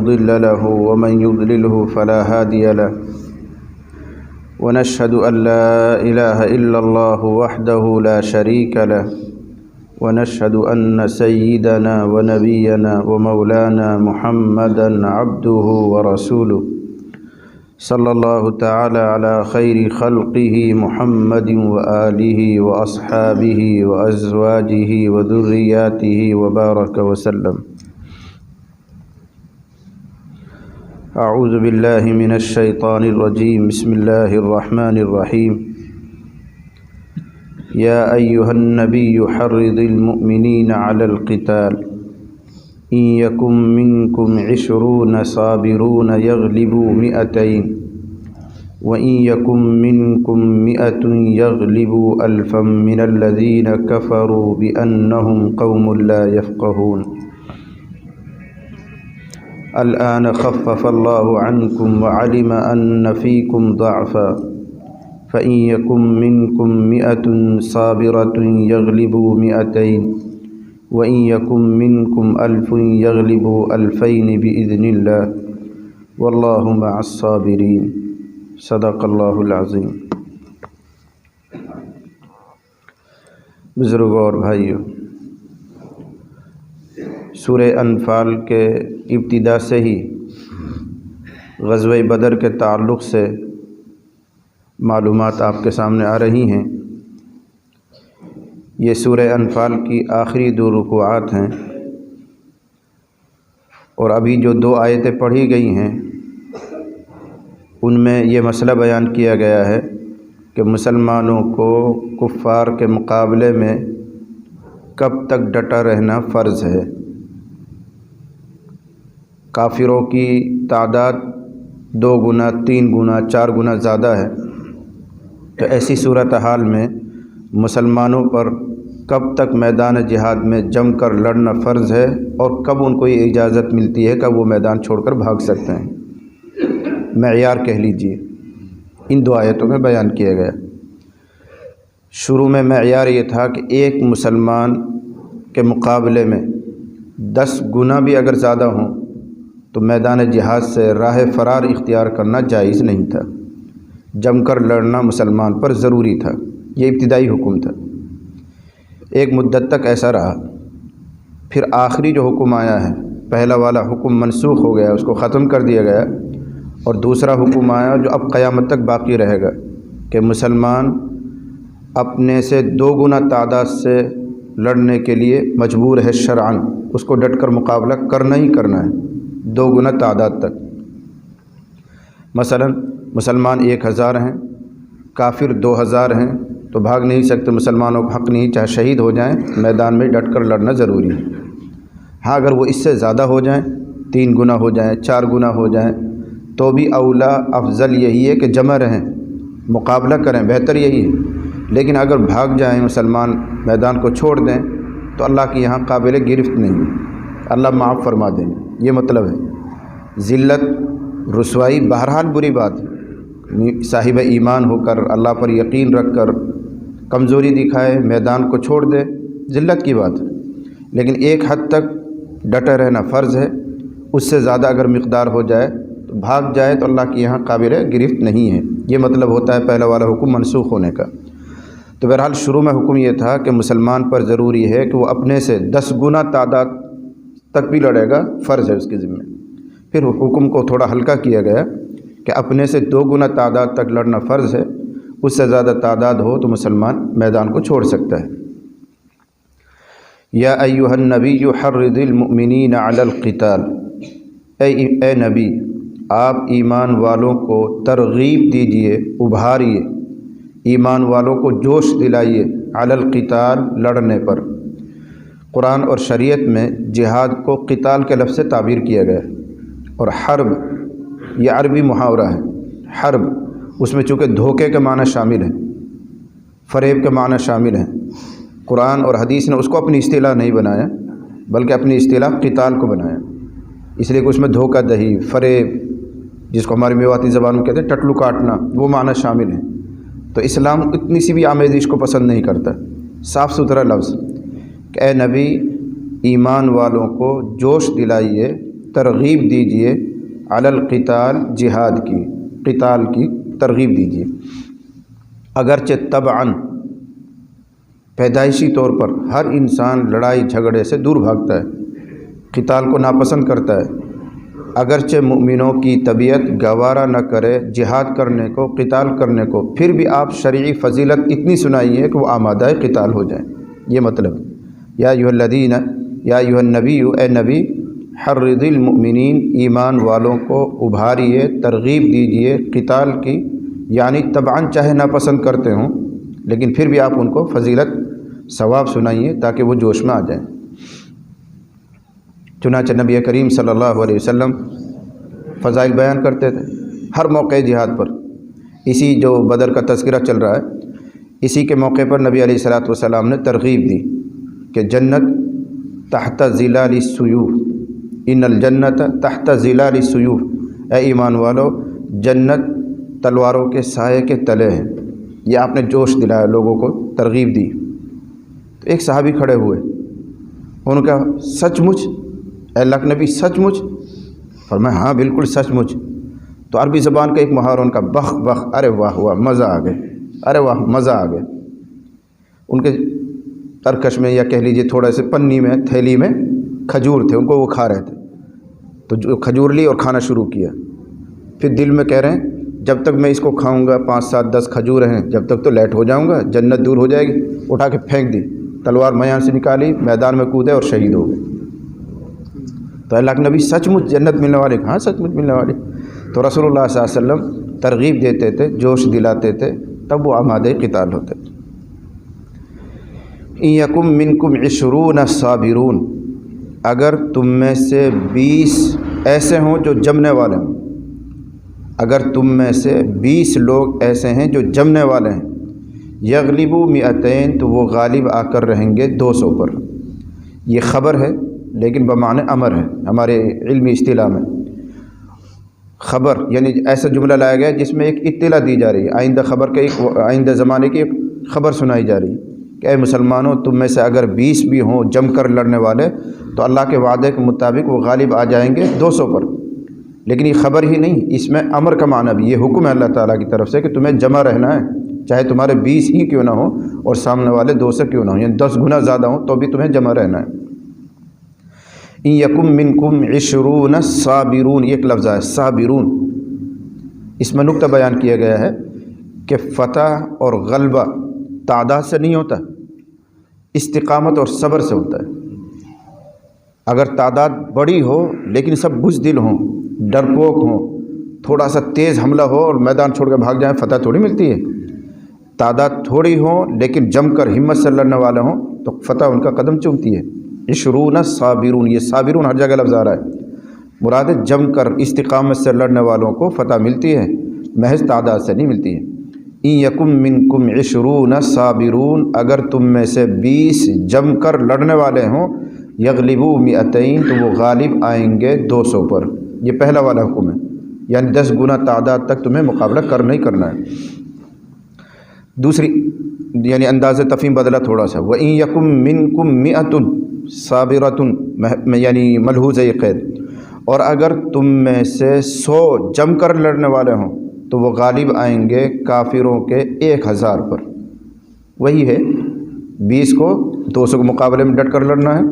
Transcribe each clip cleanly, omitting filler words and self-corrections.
مضل له ومن يضلله فلا هادي له ونشهد أن لا إله إلا الله وحده لا شريك له ونشهد أن سيدنا ونبينا ومولانا محمدا عبده ورسوله صلى الله تعالى على خير خلقه محمد وآله وأصحابه وأزواجه وذرياته وبارك وسلم. أعوذ بالله من الشيطان الرجيم. بسم الله الرحمن الرحيم. يا أيها النبي حرض المؤمنين على القتال إن يكن منكم 20 صابرون يغلبوا 200 وإن يكن منكم 100 يغلبوا 1000 من الذين كفروا بأنهم قوم لا يفقهون. الآن خفف الله عنكم وعلم أن فيكم ضعفا فإن يكن منكم 100 صابرة يغلبوا 200 وإن يكن منكم 1000 يغلبوا 2000 بإذن الله والله مع الصابرين. صدق اللہ العظیم. بزرگوں اور بھائیوں، سورہ انفال کے ابتدا سے ہی غزوہ بدر کے تعلق سے معلومات آپ کے سامنے آ رہی ہیں. یہ سورہ انفال کی آخری 2 رکوعات ہیں اور ابھی جو 2 آیتیں پڑھی گئی ہیں ان میں یہ مسئلہ بیان کیا گیا ہے کہ مسلمانوں کو کفار کے مقابلے میں کب تک ڈٹا رہنا فرض ہے. کافروں کی تعداد 2 گنا 3 گنا 4 گنا زیادہ ہے، تو ایسی صورتحال میں مسلمانوں پر کب تک میدان جہاد میں جم کر لڑنا فرض ہے اور کب ان کو یہ اجازت ملتی ہے کہ وہ میدان چھوڑ کر بھاگ سکتے ہیں. معیار کہہ لیجئے ان 2 آیتوں میں بیان کیا گیا. شروع میں معیار یہ تھا کہ ایک مسلمان کے مقابلے میں 10 گنا بھی اگر زیادہ ہوں تو میدان جہاد سے راہ فرار اختیار کرنا جائز نہیں تھا. جم کر لڑنا مسلمان پر ضروری تھا. یہ ابتدائی حکم تھا. ایک مدت تک ایسا رہا. پھر آخری جو حکم آیا ہے، پہلا والا حکم منسوخ ہو گیا، اس کو ختم کر دیا گیا، اور دوسرا حکم آیا جو اب قیامت تک باقی رہے گا کہ مسلمان اپنے سے 2 گنا تعداد سے لڑنے کے لیے مجبور ہے شرعاً. اس کو ڈٹ کر مقابلہ کرنا ہی کرنا ہے 2 گنا تعداد تک. مثلا مسلمان 1000 ہیں، کافر 2000 ہیں، تو بھاگ نہیں سکتے. مسلمانوں کو حق نہیں، چاہے شہید ہو جائیں میدان میں ڈٹ کر لڑنا ضروری ہے. ہاں اگر وہ اس سے زیادہ ہو جائیں، 3 گنا ہو جائیں، 4 گنا ہو جائیں، تو بھی اولا افضل یہی ہے کہ جمع رہیں، مقابلہ کریں، بہتر یہی ہے. لیکن اگر بھاگ جائیں مسلمان، میدان کو چھوڑ دیں، تو اللہ کے یہاں قابل گرفت نہیں ہے، اللہ معاف فرما دیں. یہ مطلب ہے. ذلت رسوائی بہرحال بری بات ہے. صاحب ایمان ہو کر اللہ پر یقین رکھ کر کمزوری دکھائے، میدان کو چھوڑ دے، ذلت کی بات ہے. لیکن ایک حد تک ڈٹے رہنا فرض ہے. اس سے زیادہ اگر مقدار ہو جائے تو بھاگ جائے تو اللہ کے یہاں قابل گرفت نہیں ہے. یہ مطلب ہوتا ہے پہلا والا حکم منسوخ ہونے کا. تو بہرحال شروع میں حکم یہ تھا کہ مسلمان پر ضروری ہے کہ وہ اپنے سے 10 گنا تعداد تک بھی لڑے گا، فرض ہے اس کے ذمہ. پھر حکم کو تھوڑا ہلکا کیا گیا کہ اپنے سے 2 گنا تعداد تک لڑنا فرض ہے. اس سے زیادہ تعداد ہو تو مسلمان میدان کو چھوڑ سکتا ہے. یا ایھا النبی حرض المؤمنین علی القتال. اے نبی، آپ ایمان والوں کو ترغیب دیجئے، ابھاریے، ایمان والوں کو جوش دلائیے علی القتال، لڑنے پر. قرآن اور شریعت میں جہاد کو قتال کے لفظ سے تعبیر کیا گیا. اور حرب یہ عربی محاورہ ہے. حرب اس میں چونکہ دھوکے کے معنی شامل ہیں، فریب کے معنی شامل ہیں. قرآن اور حدیث نے اس کو اپنی اصطلاح نہیں بنایا، بلکہ اپنی اصطلاح قتال کو بنایا. اس لیے کہ اس میں دھوکہ دہی، فریب، جس کو ہماری میواتی زبان میں کہتے ہیں ٹٹلو کاٹنا، وہ معنی شامل ہیں. تو اسلام اتنی سی بھی آمیزش کو پسند نہیں کرتا. صاف ستھرا لفظ کہ اے نبی ایمان والوں کو جوش دلائیے ترغیب دیجئے علی القتال جہاد کی، قتال کی ترغیب دیجئے، اگرچہ طبعاً پیدائشی طور پر ہر انسان لڑائی جھگڑے سے دور بھاگتا ہے، قتال کو ناپسند کرتا ہے، اگرچہ مومنوں کی طبیعت گوارا نہ کرے جہاد کرنے کو، قتال کرنے کو، پھر بھی آپ شرعی فضیلت اتنی سنائی ہے کہ وہ آمادہ قتال ہو جائیں۔ یہ مطلب یا ایھا الذین، یا ایھا النبی، اے نبی، حرض المؤمنین، ایمان والوں کو ابھاریے، ترغیب دیجئے قتال کی، یعنی طبعاً چاہے ناپسند کرتے ہوں لیکن پھر بھی آپ ان کو فضیلت ثواب سنائیے تاکہ وہ جوش میں آ جائیں۔ چنانچہ نبی کریم صلی اللہ علیہ وسلم فضائل بیان کرتے تھے ہر موقع جہاد پر۔ اسی جو بدر کا تذکرہ چل رہا ہے، اسی کے موقع پر نبی علیہ الصلوۃ والسلام نے ترغیب دی کہ جنت تحت ظلال السیوف، ان الجنت تحت ظلال السیوف، اے ایمان والو جنت تلواروں کے سائے کے تلے ہے۔ یہ آپ نے جوش دلایا، لوگوں کو ترغیب دی۔ تو ایک صحابی کھڑے ہوئے، انہوں نے کہا سچ مچ اے اللہ کے نبی، سچ مچ؟ فرمایا ہاں بالکل سچ مچ۔ تو عربی زبان کا ایک محاورہ ان کا بخ بخ، ارے واہ واہ مزہ آ گئے، ارے واہ مزہ آ گیا۔ ان کے ترکش میں یا کہہ لیجیے تھوڑا سے پنی میں، تھیلی میں کھجور تھے، ان کو وہ کھا رہے تھے، تو جو کھجور لی اور کھانا شروع کیا۔ پھر دل میں کہہ رہے ہیں جب تک میں اس کو کھاؤں گا 5 7 10 کھجور ہیں، جب تک تو لیٹ ہو جاؤں گا، جنت دور ہو جائے گی۔ اٹھا کے پھینک دی، تلوار میان سے نکالی، میدان میں کودے اور شہید ہو گئے۔ تو اللہ کے نبی سچ مچ جنت ملنے والے؟ ہاں سچ مچ ملنے والے۔ تو رسول اللہ صلی اللہ علیہ وسلم ترغیب دیتے تھے، جوش دلاتے تھے، تب وہ آمادہ قتال ہوتے تھے۔ ان یکم منکم 20 صابرون، اگر تم میں سے 20 ایسے ہوں جو جمنے والے ہوں، اگر تم میں سے 20 لوگ ایسے ہیں جو جمنے والے ہیں، یغلبوا 200، تو وہ غالب آ کر رہیں گے 200 پر۔ یہ خبر ہے لیکن بمعنی امر ہے ہمارے علمی اصطلاح میں۔ خبر یعنی ایسا جملہ لایا گیا جس میں ایک اطلاع دی جا رہی ہے، آئندہ خبر کا، ایک آئندہ زمانے کی ایک خبر سنائی جا رہی ہے کہ اے مسلمانوں، تم میں سے اگر 20 بھی ہوں جم کر لڑنے والے تو اللہ کے وعدے کے مطابق وہ غالب آ جائیں گے 200 پر۔ لیکن یہ خبر ہی نہیں، اس میں امر کا معنی بھی، یہ حکم ہے اللہ تعالیٰ کی طرف سے کہ تمہیں جمع رہنا ہے، چاہے تمہارے 20 ہی کیوں نہ ہوں اور سامنے والے 200 کیوں نہ ہوں، یعنی 10 گنا زیادہ ہوں تو بھی تمہیں جمع رہنا ہے۔ ان یکم منکم 20 صابرون، یہ ایک لفظ ہے صابرون، اس میں نقطہ بیان کیا گیا ہے کہ فتح اور غلبہ تعداد سے نہیں ہوتا، استقامت اور صبر سے ہوتا ہے۔ اگر تعداد بڑی ہو لیکن سب بزدل ہوں، ڈرپوک ہوں، تھوڑا سا تیز حملہ ہو اور میدان چھوڑ کے بھاگ جائیں، فتح تھوڑی ملتی ہے۔ تعداد تھوڑی ہوں لیکن جم کر ہمت سے لڑنے والے ہوں تو فتح ان کا قدم چومتی ہے۔ 20 صابرون، یہ صابرون ہر جگہ لفظ آ رہا ہے، مراد ہے جم کر استقامت سے لڑنے والوں کو فتح ملتی ہے، محض تعداد سے نہیں ملتی ہے۔ ان یکم منکم 20 صابرون، اگر تم میں سے 20 جم کر لڑنے والے ہوں، یغلبوا 200، تو وہ غالب آئیں گے 200 پر۔ یہ پہلا والا حکم ہے، یعنی 10 گنا تعداد تک تمہیں مقابلہ کرنا ہی کرنا ہے۔ دوسری یعنی انداز تفہیم بدلا تھوڑا سا، وَإِن يَكُن مِّنكُم 100 صابرۃ، یعنی ملحوظ ہے یہ قید، اور اگر تم میں سے 100 جم کر لڑنے والے ہوں تو وہ غالب آئیں گے کافروں کے 1000 پر۔ وہی ہے 20 کو 200 کے مقابلے میں ڈٹ کر لڑنا ہے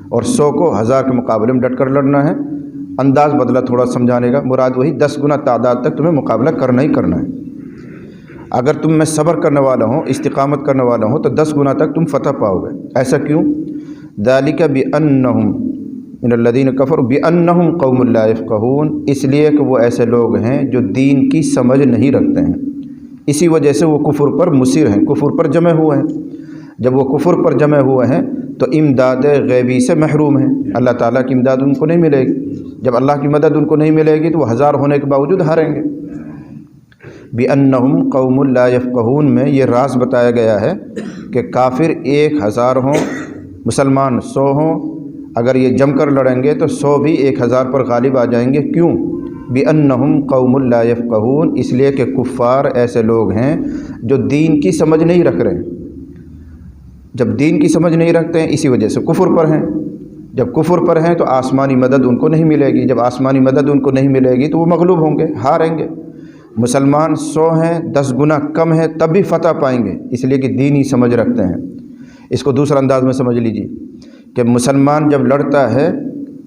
اور 100 کو 1000 کے مقابلے میں ڈٹ کر لڑنا ہے۔ انداز بدلا تھوڑا سمجھانے کا، مراد وہی 10 گنا تعداد تک تمہیں مقابلہ کرنا ہی کرنا ہے۔ اگر تم میں صبر کرنے والا ہوں، استقامت کرنے والا ہوں تو 10 گنا تک تم فتح پاؤ گے۔ ایسا کیوں؟ ذالک بأنہم من الذین کفروا بأنہم قوم لا یفقہون، اس لیے کہ وہ ایسے لوگ ہیں جو دین کی سمجھ نہیں رکھتے ہیں، اسی وجہ سے وہ کفر پر مصر ہیں، کفر پر جمع ہوئے ہیں۔ جب وہ کفر پر جمع ہوئے ہیں تو امداد غیبی سے محروم ہیں، اللہ تعالیٰ کی امداد ان کو نہیں ملے گی۔ جب اللہ کی مدد ان کو نہیں ملے گی تو وہ 1000 ہونے کے باوجود ہاریں گے۔ بِأَنَّهُمْ قَوْمٌ لَا يَفْقَهُونَ میں یہ راز بتایا گیا ہے کہ کافر 1000 ہوں، مسلمان 100 ہوں، اگر یہ جم کر لڑیں گے تو 100 بھی 1000 پر غالب آ جائیں گے۔ کیوں؟ بِأَنَّهُمْ قَوْمٌ لَا يَفْقَهُونَ، اس لیے کہ کفار ایسے لوگ ہیں جو دین کی سمجھ نہیں رکھ رہے ہیں۔ جب دین کی سمجھ نہیں رکھتے ہیں اسی وجہ سے کفر پر ہیں، جب کفر پر ہیں تو آسمانی مدد ان کو نہیں ملے گی، جب آسمانی مدد ان کو نہیں ملے گی تو وہ مغلوب ہوں گے، ہاریں گے۔ مسلمان 100 ہیں، 10 گنا کم ہیں، تب بھی فتح پائیں گے، اس لیے کہ دینی سمجھ رکھتے ہیں۔ اس کو دوسرا انداز میں سمجھ لیجیے کہ مسلمان جب لڑتا ہے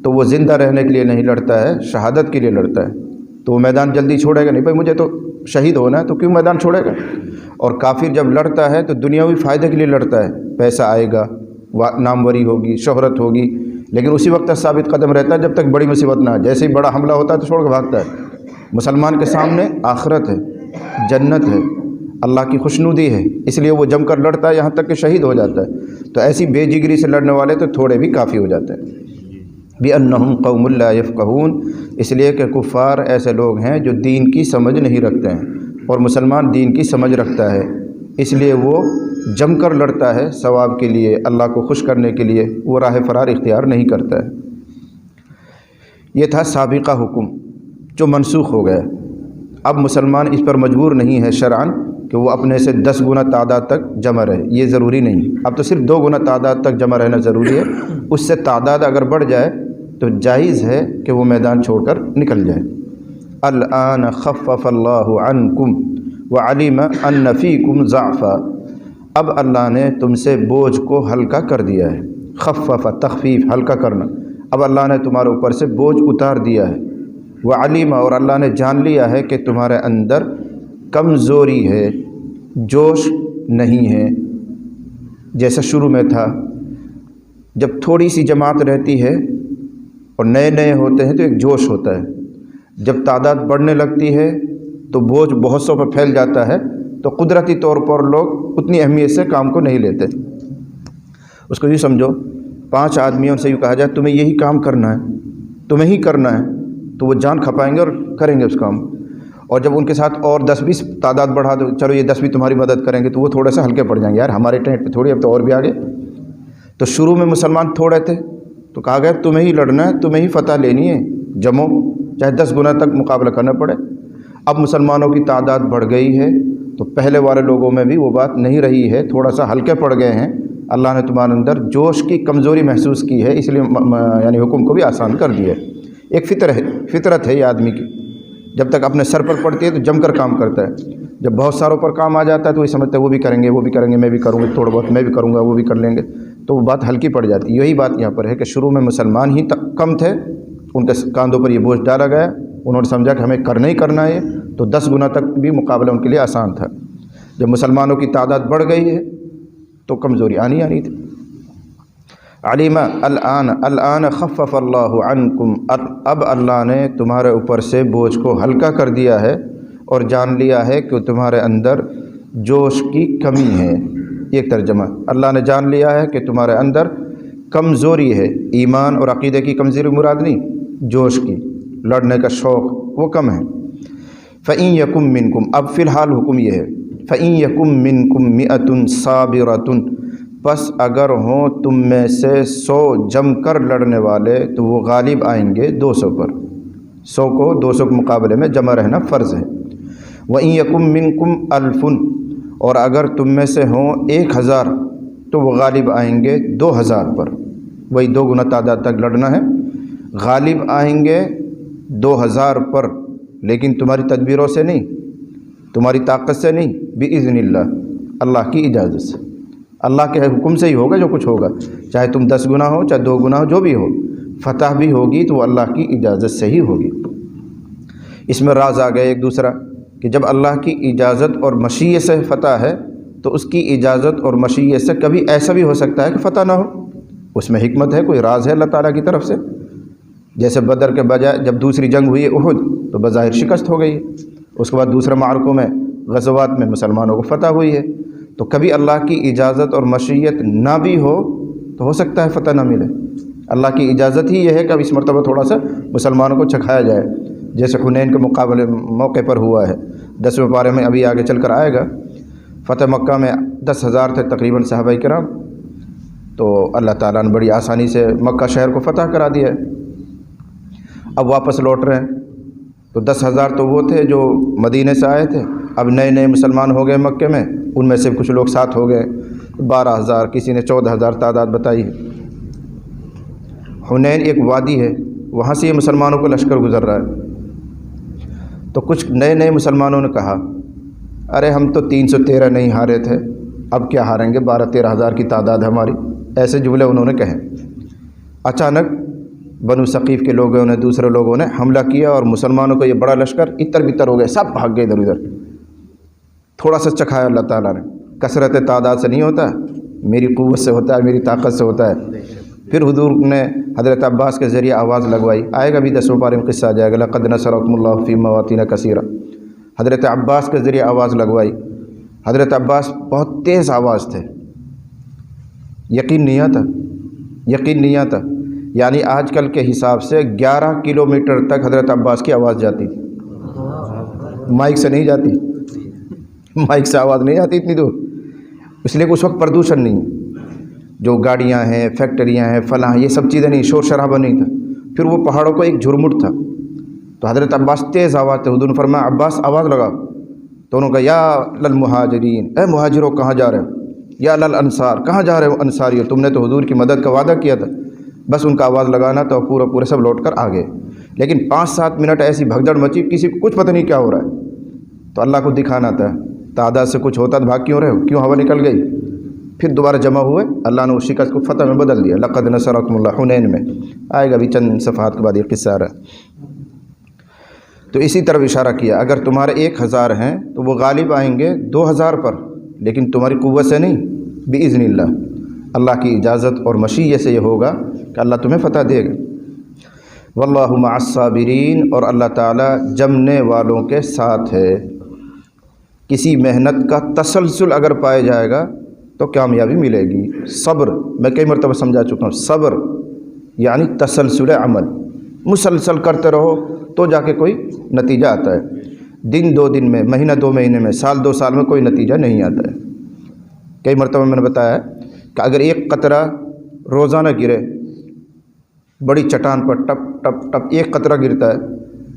تو وہ زندہ رہنے کے لیے نہیں لڑتا ہے، شہادت کے لیے لڑتا ہے، تو وہ میدان جلدی چھوڑے گا نہیں، بھائی مجھے تو شہید ہونا ہے، تو کیوں میدان چھوڑے گا؟ اور کافر جب لڑتا ہے تو دنیاوی فائدے کے لیے لڑتا ہے، پیسہ آئے گا، ناموری ہوگی، شہرت ہوگی، لیکن اسی وقت تک ثابت قدم رہتا ہے جب تک بڑی مصیبت نہ آئے۔ جیسے ہی بڑا حملہ ہوتا ہے تو چھوڑ کے بھاگتا ہے۔ مسلمان کے سامنے آخرت ہے، جنت ہے، اللہ کی خوشنودی ہے، اس لیے وہ جم کر لڑتا ہے یہاں تک کہ شہید ہو جاتا ہے۔ تو ایسی بے جگری سے لڑنے والے تو تھوڑے بھی کافی ہو جاتے ہیں۔ بِأَنَّهُمْ قَوْمٌ لَا يَفْقَهُونَ، اس لیے کہ کفار ایسے لوگ ہیں جو دین کی سمجھ نہیں رکھتے ہیں، اور مسلمان دین کی سمجھ رکھتا ہے، اس لیے وہ جم کر لڑتا ہے ثواب کے لیے، اللہ کو خوش کرنے کے لیے، وہ راہ فرار اختیار نہیں کرتا ہے۔ یہ تھا سابقہ حکم جو منسوخ ہو گیا۔ اب مسلمان اس پر مجبور نہیں ہے شرعاً کہ وہ اپنے سے 10 گنا تعداد تک جمع رہے، یہ ضروری نہیں۔ اب تو صرف 2 گنا تعداد تک جمع رہنا ضروری ہے، اس سے تعداد اگر بڑھ جائے تو جائز ہے کہ وہ میدان چھوڑ کر نکل جائے۔ الآن خفف اللہ عنکم وعلم ان فیکم ضعفا، اب اللہ نے تم سے بوجھ کو ہلکا کر دیا ہے۔ خفف، تخفیف، ہلکا کرنا، اب اللہ نے تمہارے اوپر سے بوجھ اتار دیا ہے۔ وعلم، اور اللہ نے جان لیا ہے کہ تمہارے اندر کمزوری ہے، جوش نہیں ہے، جیسا شروع میں تھا۔ جب تھوڑی سی جماعت رہتی ہے اور نئے نئے ہوتے ہیں تو ایک جوش ہوتا ہے، جب تعداد بڑھنے لگتی ہے تو بوجھ بہت سو پر پھیل جاتا ہے، تو قدرتی طور پر لوگ اتنی اہمیت سے کام کو نہیں لیتے۔ اس کو یوں سمجھو، 5 آدمیوں سے یوں کہا جائے تمہیں یہی کام کرنا ہے، تمہیں ہی کرنا ہے، تو وہ جان کھپائیں گے اور کریں گے اس کام۔ اور جب ان کے ساتھ اور 10-20 تعداد بڑھا دو، چلو یہ 10 بھی تمہاری مدد کریں گے، تو وہ تھوڑے سے ہلکے پڑ جائیں گے، یار ہمارے ٹینٹ پہ تھوڑی، اب تو اور بھی آگے۔ تو شروع میں مسلمان تھوڑے تھے تو کہا گیا تمہیں ہی لڑنا ہے، تمہیں ہی فتح لینی ہے، جمو، چاہے 10 گنا تک مقابلہ کرنا پڑے۔ اب مسلمانوں کی تعداد بڑھ گئی ہے تو پہلے والے لوگوں میں بھی وہ بات نہیں رہی ہے، تھوڑا سا ہلکے پڑ گئے ہیں، اللہ نے تمہارے اندر جوش کی کمزوری محسوس کی ہے، اس لیے یعنی حکم کو بھی آسان کر دیا ہے۔ ایک فطرت ہے یہ آدمی کی، جب تک اپنے سر پر پڑتی ہے تو جم کر کام کرتا ہے، جب بہت ساروں پر کام آ جاتا ہے تو وہ سمجھتا ہے وہ بھی کریں گے، وہ بھی کریں گے، میں بھی کروں گا، تھوڑا بہت میں بھی کروں گا، وہ بھی کر لیں گے، تو وہ بات ہلکی پڑ جاتی ہے۔ یہی بات یہاں پر ہے کہ شروع میں مسلمان ہی کم تھے، ان کے کاندھوں پر یہ بوجھ ڈالا گیا، انہوں نے سمجھا کہ ہمیں کرنا ہی کرنا ہے، تو 10 گنا تک بھی مقابلہ ان کے لیے آسان تھا۔ جب مسلمانوں کی تعداد بڑھ گئی ہے تو کمزوری آنی تھی۔ علیم، الآن خفف اللہ عنکم، اب اللہ نے تمہارے اوپر سے بوجھ کو ہلکا کر دیا ہے اور جان لیا ہے کہ تمہارے اندر جوش کی کمی ہے۔ یہ ترجمہ، اللہ نے جان لیا ہے کہ تمہارے اندر کمزوری ہے، ایمان اور عقیدے کی کمزوری مراد نہیں، جوش کی، لڑنے کا شوق وہ کم ہے۔ فَإِن يَكُن مِّنكُمْ، اب فی الحال حکم یہ ہے، فَإِن يَكُن مِّنكُم مِّئَةٌ صَابِرَةٌ، پس اگر ہوں تم میں سے 100 جم کر لڑنے والے تو وہ غالب آئیں گے 200 پر۔ 100 کو 200 کے مقابلے میں جمع رہنا فرض ہے۔ وَإِن يَكُن مِّنكُمْ أَلْفٌ، اور اگر تم میں سے ہوں 1000 تو وہ غالب آئیں گے 2000 پر، وہی 2 گنا تعداد تک لڑنا ہے، غالب آئیں گے 2000 پر، لیکن تمہاری تدبیروں سے نہیں، تمہاری طاقت سے نہیں، بِإِذْنِ اللہ، اللہ کی اجازت سے، اللہ کے حکم سے ہی ہوگا جو کچھ ہوگا، چاہے تم 10 گنا ہو چاہے 2 گنا ہو، جو بھی ہو، فتح بھی ہوگی تو وہ اللہ کی اجازت سے ہی ہوگی۔ اس میں راز آ گئے ایک دوسرا کہ جب اللہ کی اجازت اور مشیت سے فتح ہے تو اس کی اجازت اور مشیت سے کبھی ایسا بھی ہو سکتا ہے کہ فتح نہ ہو، اس میں حکمت ہے، کوئی راز ہے اللہ تعالیٰ کی طرف سے۔ جیسے بدر کے بجائے جب دوسری جنگ ہوئی احد تو بظاہر شکست ہو گئی، اس کے بعد دوسرے معرکوں میں، غزوات میں مسلمانوں کو فتح ہوئی ہے، تو کبھی اللہ کی اجازت اور مشیت نہ بھی ہو تو ہو سکتا ہے فتح نہ ملے۔ اللہ کی اجازت ہی یہ ہے کہ اب اس مرتبہ تھوڑا سا مسلمانوں کو چکھایا جائے، جیسے حنین کے مقابلے موقع پر ہوا ہے۔ 10ویں پارے میں ابھی آگے چل کر آئے گا، فتح مکہ میں 10,000 تھے تقریباً صحابہ کرام، تو اللہ تعالیٰ نے بڑی آسانی سے مکہ شہر کو فتح کرا دیا ہے۔ اب واپس لوٹ رہے ہیں تو 10,000 تو وہ تھے جو مدینے سے آئے تھے، اب نئے نئے مسلمان ہو گئے مکے میں، ان میں سے کچھ لوگ ساتھ ہو گئے، 12,000، کسی نے 14,000 تعداد بتائی ہے۔ حنین ایک وادی ہے، وہاں سے یہ مسلمانوں کو لشکر گزر رہا ہے۔ تو کچھ نئے نئے مسلمانوں نے کہا ارے ہم تو 313 نہیں ہارے تھے، اب کیا ہاریں گے، 12-13 ہزار کی تعداد ہے ہماری، ایسے جملے انہوں نے کہے۔ اچانک بنو ثقیف کے لوگوں نے، دوسرے لوگوں نے حملہ کیا اور مسلمانوں کو یہ بڑا لشکر اتر بتر ہو گئے، سب بھاگ گئے ادھر ادھر۔ تھوڑا سا چکھایا اللہ تعالیٰ نے، کثرت تعداد سے نہیں ہوتا، میری قوت سے ہوتا ہے، میری طاقت سے ہوتا ہے۔ پھر حضور نے حضرت عباس کے ذریعے آواز لگوائی، آئے گا بھی 10ویں پارے میں قصہ آ جائے گا، لقد نصرکم اللہ فی مواطن کثیرہ۔ حضرت عباس کے ذریعے آواز لگوائی۔ حضرت عباس بہت تیز آواز تھے، یقین نہیں آتا، یعنی آج کل کے حساب سے 11 کلومیٹر تک حضرت عباس کی آواز جاتی تھی، مائک سے نہیں جاتی، مائک سے آواز نہیں آتی اتنی دور، اس لیے کہ اس وقت پردوشن نہیں، جو گاڑیاں ہیں، فیکٹریاں ہیں، فلاں، یہ سب چیزیں نہیں، شور شرابہ نہیں تھا۔ پھر وہ پہاڑوں کو ایک جھرمٹ تھا، تو حضرت عباس تیز آواز تھے، حضور نے فرمایا عباس آواز لگا، تو انہوں نے کہا یا للمہاجرین، اے مہاجروں کہاں جا رہے ہو، یا للانصار کہاں جا رہے ہو انصاریو، تم نے تو حضور کی مدد کا وعدہ کیا تھا۔ بس ان کا آواز لگانا تو پورے سب لوٹ کر آ گئے، لیکن 5-7 منٹ ایسی بھگدڑ مچی، کسی کو کچھ پتہ نہیں کیا ہو رہا ہے، تو اللہ کو دکھانا تھا، تعداد سے کچھ ہوتا تو بھاگ کیوں رہے ہو، کیوں ہوا نکل گئی؟ پھر دوبارہ جمع ہوئے، اللہ نے اس شکست کو فتح میں بدل دیا، لقد نصرکم اللہ، حنین میں آئے گا بھی چند صفحات کے بعد یہ قصہ آ رہا ہے۔ تو اسی طرف اشارہ کیا، اگر تمہارے 1000 ہیں تو وہ غالب آئیں گے 2000 پر، لیکن تمہاری قوت سے نہیں، بإذن اللہ، اللہ کی اجازت اور مشیت سے یہ ہوگا کہ اللہ تمہیں فتح دے گا۔ واللہ مع الصابرین، اور اللہ تعالیٰ جمنے والوں کے ساتھ ہے۔ کسی محنت کا تسلسل اگر پایا جائے گا تو کامیابی ملے گی۔ صبر، میں کئی مرتبہ سمجھا چکا ہوں، صبر یعنی تسلسل عمل، مسلسل کرتے رہو تو جا کے کوئی نتیجہ آتا ہے۔ دن 2 دن میں، مہینہ 2 مہینے میں، سال 2 سال میں کوئی نتیجہ نہیں آتا ہے۔ کئی مرتبہ میں نے بتایا کہ اگر ایک قطرہ روزانہ گرے بڑی چٹان پر، ٹپ ٹپ ٹپ ایک قطرہ گرتا ہے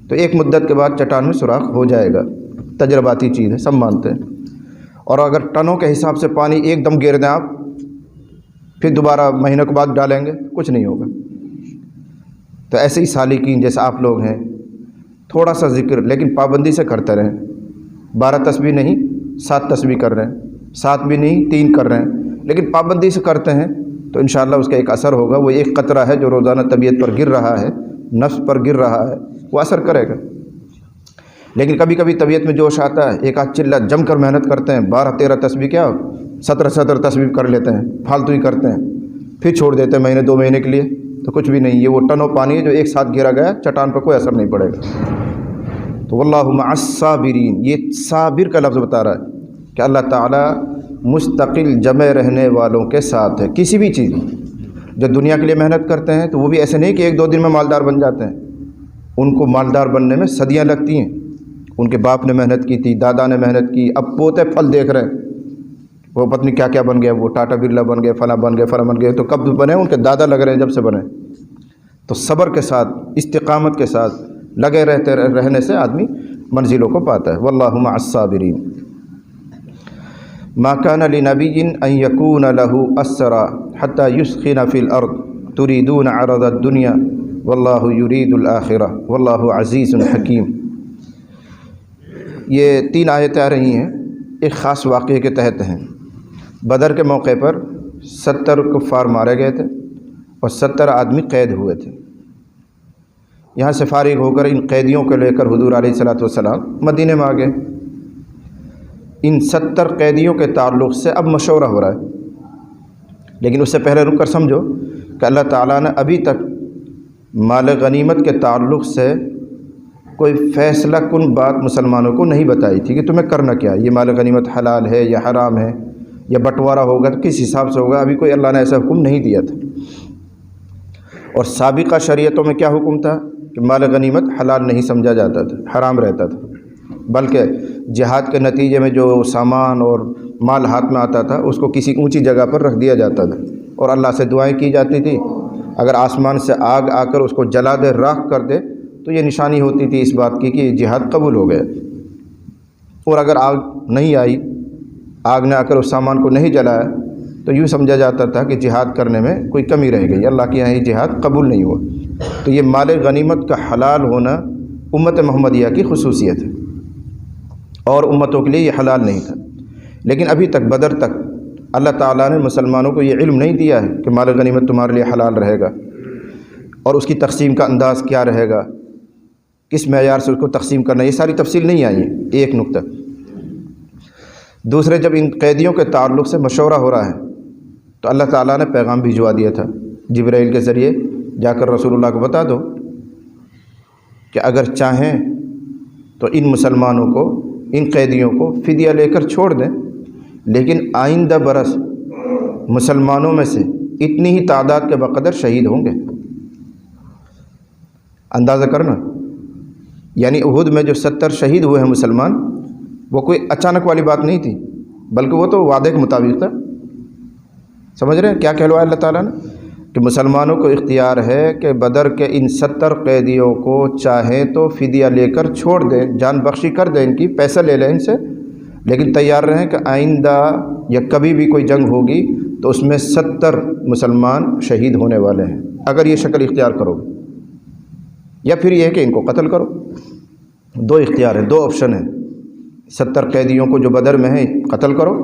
تو ایک مدت کے بعد چٹان میں سوراخ ہو جائے گا، تجرباتی چیز ہے، سب مانتے ہیں۔ اور اگر ٹنوں کے حساب سے پانی ایک دم گر دیں آپ، پھر دوبارہ مہینوں کے بعد ڈالیں گے، کچھ نہیں ہوگا۔ تو ایسے ہی سالکین جیسے آپ لوگ ہیں، تھوڑا سا ذکر لیکن پابندی سے کرتے رہیں، 12 تسبیح نہیں 7 تسبیح کر رہے ہیں، 7 بھی نہیں 3 کر رہے ہیں، لیکن پابندی سے کرتے ہیں تو انشاءاللہ اس کا ایک اثر ہوگا۔ وہ ایک قطرہ ہے جو روزانہ طبیعت پر گر رہا ہے، نفس پر گر رہا ہے، وہ اثر کرے گا۔ لیکن کبھی کبھی طبیعت میں جوش آتا ہے، ایک آدھ چلہ جم کر محنت کرتے ہیں، 12-13 تسبیح کیا 17 تسبیح کر لیتے ہیں، فالتو ہی کرتے ہیں، پھر چھوڑ دیتے ہیں مہینے 2 مہینے کے لیے، تو کچھ بھی نہیں، یہ وہ ٹنوں پانی ہے جو ایک ساتھ گرا گیا، چٹان پر کوئی اثر نہیں پڑے گا۔ تو واللہ مع الصابرین، یہ صابر کا لفظ بتا رہا ہے کہ اللہ تعالیٰ مستقل جمع رہنے والوں کے ساتھ ہے۔ کسی بھی چیز جو دنیا کے لیے محنت کرتے ہیں تو وہ بھی ایسے نہیں کہ 1-2 دن میں مالدار بن جاتے ہیں، ان کو مالدار بننے میں صدیاں لگتی ہیں۔ ان کے باپ نے محنت کی تھی، دادا نے محنت کی، اب پوتے پھل دیکھ رہے ہیں، وہ پتنی کیا کیا بن گیا، وہ ٹاٹا برلا بن گئے، فلاں بن گئے، فلاں بن گئے، تو کب بنے؟ ان کے دادا لگ رہے ہیں جب سے بنے۔ تو صبر کے ساتھ، استقامت کے ساتھ لگے رہنے سے آدمی منزلوں کو پاتا ہے۔ واللہ مع الصابرین۔ ما كان لنبي ان يكون له اسرى حتى يسخن في الارض تريدون عرض الدنيا والله يريد الاخره والله عزيز حكيم۔ یہ 3 آیتیں آ رہی ہیں، ایک خاص واقعے کے تحت ہیں۔ بدر کے موقع پر 70 کفار مارے گئے تھے اور 70 آدمی قید ہوئے تھے۔ یہاں سے فارغ ہو کر ان قیدیوں کو لے کر حضور علیہ الصلوۃ والسلام مدینے میں آ گئے۔ ان 70 قیدیوں کے تعلق سے اب مشورہ ہو رہا ہے، لیکن اس سے پہلے رک کر سمجھو کہ اللہ تعالیٰ نے ابھی تک مال غنیمت کے تعلق سے کوئی فیصلہ کن بات مسلمانوں کو نہیں بتائی تھی کہ تمہیں کرنا کیا ہے، یہ مال غنیمت حلال ہے یا حرام ہے، یا بٹوارہ ہوگا تو کس حساب سے ہوگا، ابھی کوئی اللہ نے ایسا حکم نہیں دیا تھا۔ اور سابقہ شریعتوں میں کیا حکم تھا کہ مال غنیمت حلال نہیں سمجھا جاتا تھا، حرام رہتا تھا، بلکہ جہاد کے نتیجے میں جو سامان اور مال ہاتھ میں آتا تھا اس کو کسی اونچی جگہ پر رکھ دیا جاتا تھا، اور اللہ سے دعائیں کی جاتی تھی، اگر آسمان سے آگ آ کر اس کو جلا دے، راکھ کر دے، تو یہ نشانی ہوتی تھی اس بات کی کہ جہاد قبول ہو گیا۔ اور اگر آگ نہیں آئی، آگ نے آ کر اس سامان کو نہیں جلایا، تو یوں سمجھا جاتا تھا کہ جہاد کرنے میں کوئی کمی رہ گئی، اللہ کے یہاں یہ جہاد قبول نہیں ہوا۔ تو یہ مال غنیمت کا حلال ہونا امت محمدیہ کی خصوصیت ہے، اور امتوں کے لیے یہ حلال نہیں تھا۔ لیکن ابھی تک بدر تک اللہ تعالیٰ نے مسلمانوں کو یہ علم نہیں دیا ہے کہ مال غنیمت تمہارے لیے حلال رہے گا، اور اس کی تقسیم کا انداز کیا رہے گا، کس معیار سے اس کو تقسیم کرنا، یہ ساری تفصیل نہیں آئی ہے۔ ایک نقطہ۔ دوسرے، جب ان قیدیوں کے تعلق سے مشورہ ہو رہا ہے تو اللہ تعالیٰ نے پیغام بھجوا دیا تھا جبرائیل کے ذریعے، جا کر رسول اللہ کو بتا دو کہ اگر چاہیں تو ان مسلمانوں کو، ان قیدیوں کو فدیہ لے کر چھوڑ دیں، لیکن آئندہ برس مسلمانوں میں سے اتنی ہی تعداد کے بقدر شہید ہوں گے۔ اندازہ کرنا، یعنی احد میں جو 70 شہید ہوئے ہیں مسلمان، وہ کوئی اچانک والی بات نہیں تھی، بلکہ وہ تو وعدے کے مطابق تھا۔ سمجھ رہے ہیں کیا کہلوایا اللہ تعالیٰ نے؟ کہ مسلمانوں کو اختیار ہے کہ بدر کے ان 70 قیدیوں کو چاہیں تو فدیہ لے کر چھوڑ دیں، جان بخشی کر دیں، ان کی پیسہ لے لیں ان سے، لیکن تیار رہیں کہ آئندہ یا کبھی بھی کوئی جنگ ہوگی تو اس میں 70 مسلمان شہید ہونے والے ہیں، اگر یہ شکل اختیار کرو گے، یا پھر یہ ہے کہ ان کو قتل کرو۔ دو اختیار ہیں، دو آپشن ہیں۔ 70 قیدیوں کو جو بدر میں ہیں قتل کرو،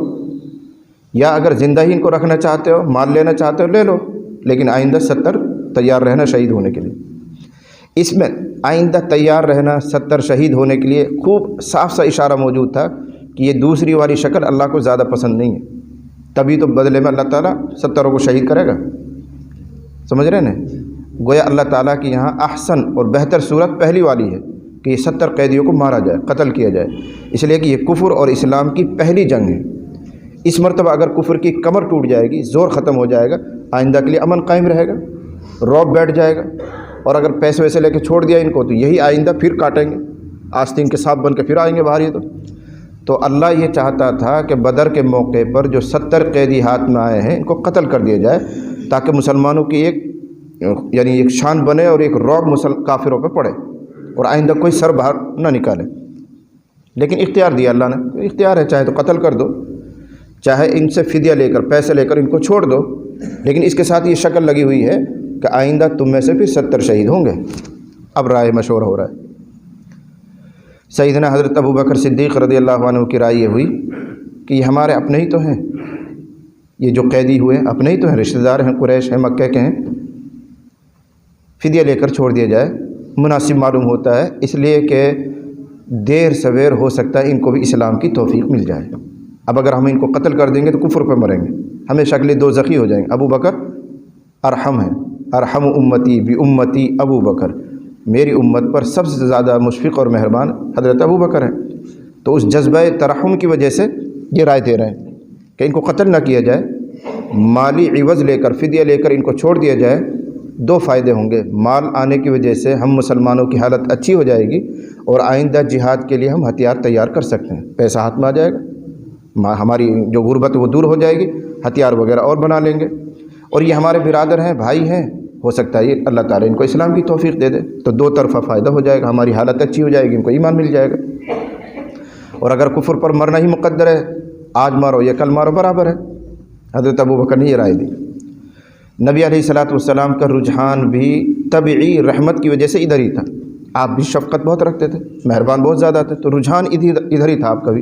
یا اگر زندہ ہی ان کو رکھنا چاہتے ہو، مال لینا چاہتے ہو لے لو، لیکن آئندہ 70 تیار رہنا شہید ہونے کے لیے۔ اس میں آئندہ تیار رہنا 70 شہید ہونے کے لیے خوب صاف سا اشارہ موجود تھا کہ یہ دوسری والی شکل اللہ کو زیادہ پسند نہیں ہے، تبھی تو بدلے میں اللہ تعالیٰ 70 کو شہید کرے گا۔ سمجھ رہے ہیں؟ گویا اللہ تعالیٰ کی یہاں احسن اور بہتر صورت پہلی والی ہے کہ یہ 70 قیدیوں کو مارا جائے، قتل کیا جائے، اس لیے کہ یہ کفر اور اسلام کی پہلی جنگ ہے۔ اس مرتبہ اگر کفر کی کمر ٹوٹ جائے گی، زور ختم ہو جائے گا، آئندہ کے لیے امن قائم رہے گا، رعب بیٹھ جائے گا، اور اگر پیسے ویسے لے کے چھوڑ دیا ان کو تو یہی آئندہ پھر کاٹیں گے، آستین کے سانپ بن کے پھر آئیں گے باہر۔ یہ تو اللہ یہ چاہتا تھا کہ بدر کے موقع پر جو 70 قیدی ہاتھ میں آئے ہیں ان کو قتل کر دیا جائے، تاکہ مسلمانوں کی ایک شان بنے اور ایک رعب کافروں پہ پڑے، اور آئندہ کوئی سر باہر نہ نکالے۔ لیکن اختیار دیا اللہ نے، اختیار ہے، چاہے تو قتل کر دو، چاہے ان سے فدیہ لے کر، پیسے لے کر ان کو چھوڑ دو، لیکن اس کے ساتھ یہ شکل لگی ہوئی ہے کہ آئندہ تم میں سے پھر 70 شہید ہوں گے۔ اب رائے مشورہ ہو رہا ہے۔ سیدنا حضرت ابوبکر صدیق رضی اللہ عنہ کی رائے یہ ہوئی کہ یہ ہمارے اپنے ہی تو ہیں، یہ جو قیدی ہوئے اپنے ہی تو ہیں، رشتہ دار ہیں، قریش ہیں، مکہ کے ہیں، فدیہ لے کر چھوڑ دیا جائے، مناسب معلوم ہوتا ہے، اس لیے کہ دیر سویر ہو سکتا ہے ان کو بھی اسلام کی توفیق مل جائے۔ اب اگر ہم ان کو قتل کر دیں گے تو کفر پہ مریں گے، ہمیشہ کے لیے دوزخی ہو جائیں گے۔ ابو بکر ارحم ہے، ارحم امتی بی امتی ابو بکر، میری امت پر سب سے زیادہ مشفق اور مہربان حضرت ابو بکر ہیں۔ تو اس جذبہ ترحم کی وجہ سے یہ رائے دے رہے ہیں کہ ان کو قتل نہ کیا جائے، مالی عوض لے کر، فدیہ لے کر ان کو چھوڑ دیا جائے۔ دو فائدے ہوں گے، مال آنے کی وجہ سے ہم مسلمانوں کی حالت اچھی ہو جائے گی، اور آئندہ جہاد کے لیے ہم ہتھیار تیار کر سکتے ہیں، پیسہ ہاتھ میں آ جائے گا، ہماری جو غربت وہ دور ہو جائے گی، ہتھیار وغیرہ اور بنا لیں گے، اور یہ ہمارے برادر ہیں، بھائی ہیں، ہو سکتا ہے یہ اللہ تعالیٰ ان کو اسلام کی توفیق دے دے، تو دو طرفہ فائدہ ہو جائے گا، ہماری حالت اچھی ہو جائے گی، ان کو ایمان مل جائے گا۔ اور اگر کفر پر مرنا ہی مقدر ہے، آج مارو یا کل مارو برابر ہے۔ حضرت ابو بکر نے یہ رائے دی۔ نبی علیہ الصلوۃ والسلام کا رجحان بھی طبعی رحمت کی وجہ سے ادھر ہی تھا، آپ بھی شفقت بہت رکھتے تھے، مہربان بہت زیادہ تھے، تو رجحان ادھر ہی تھا آپ کا بھی۔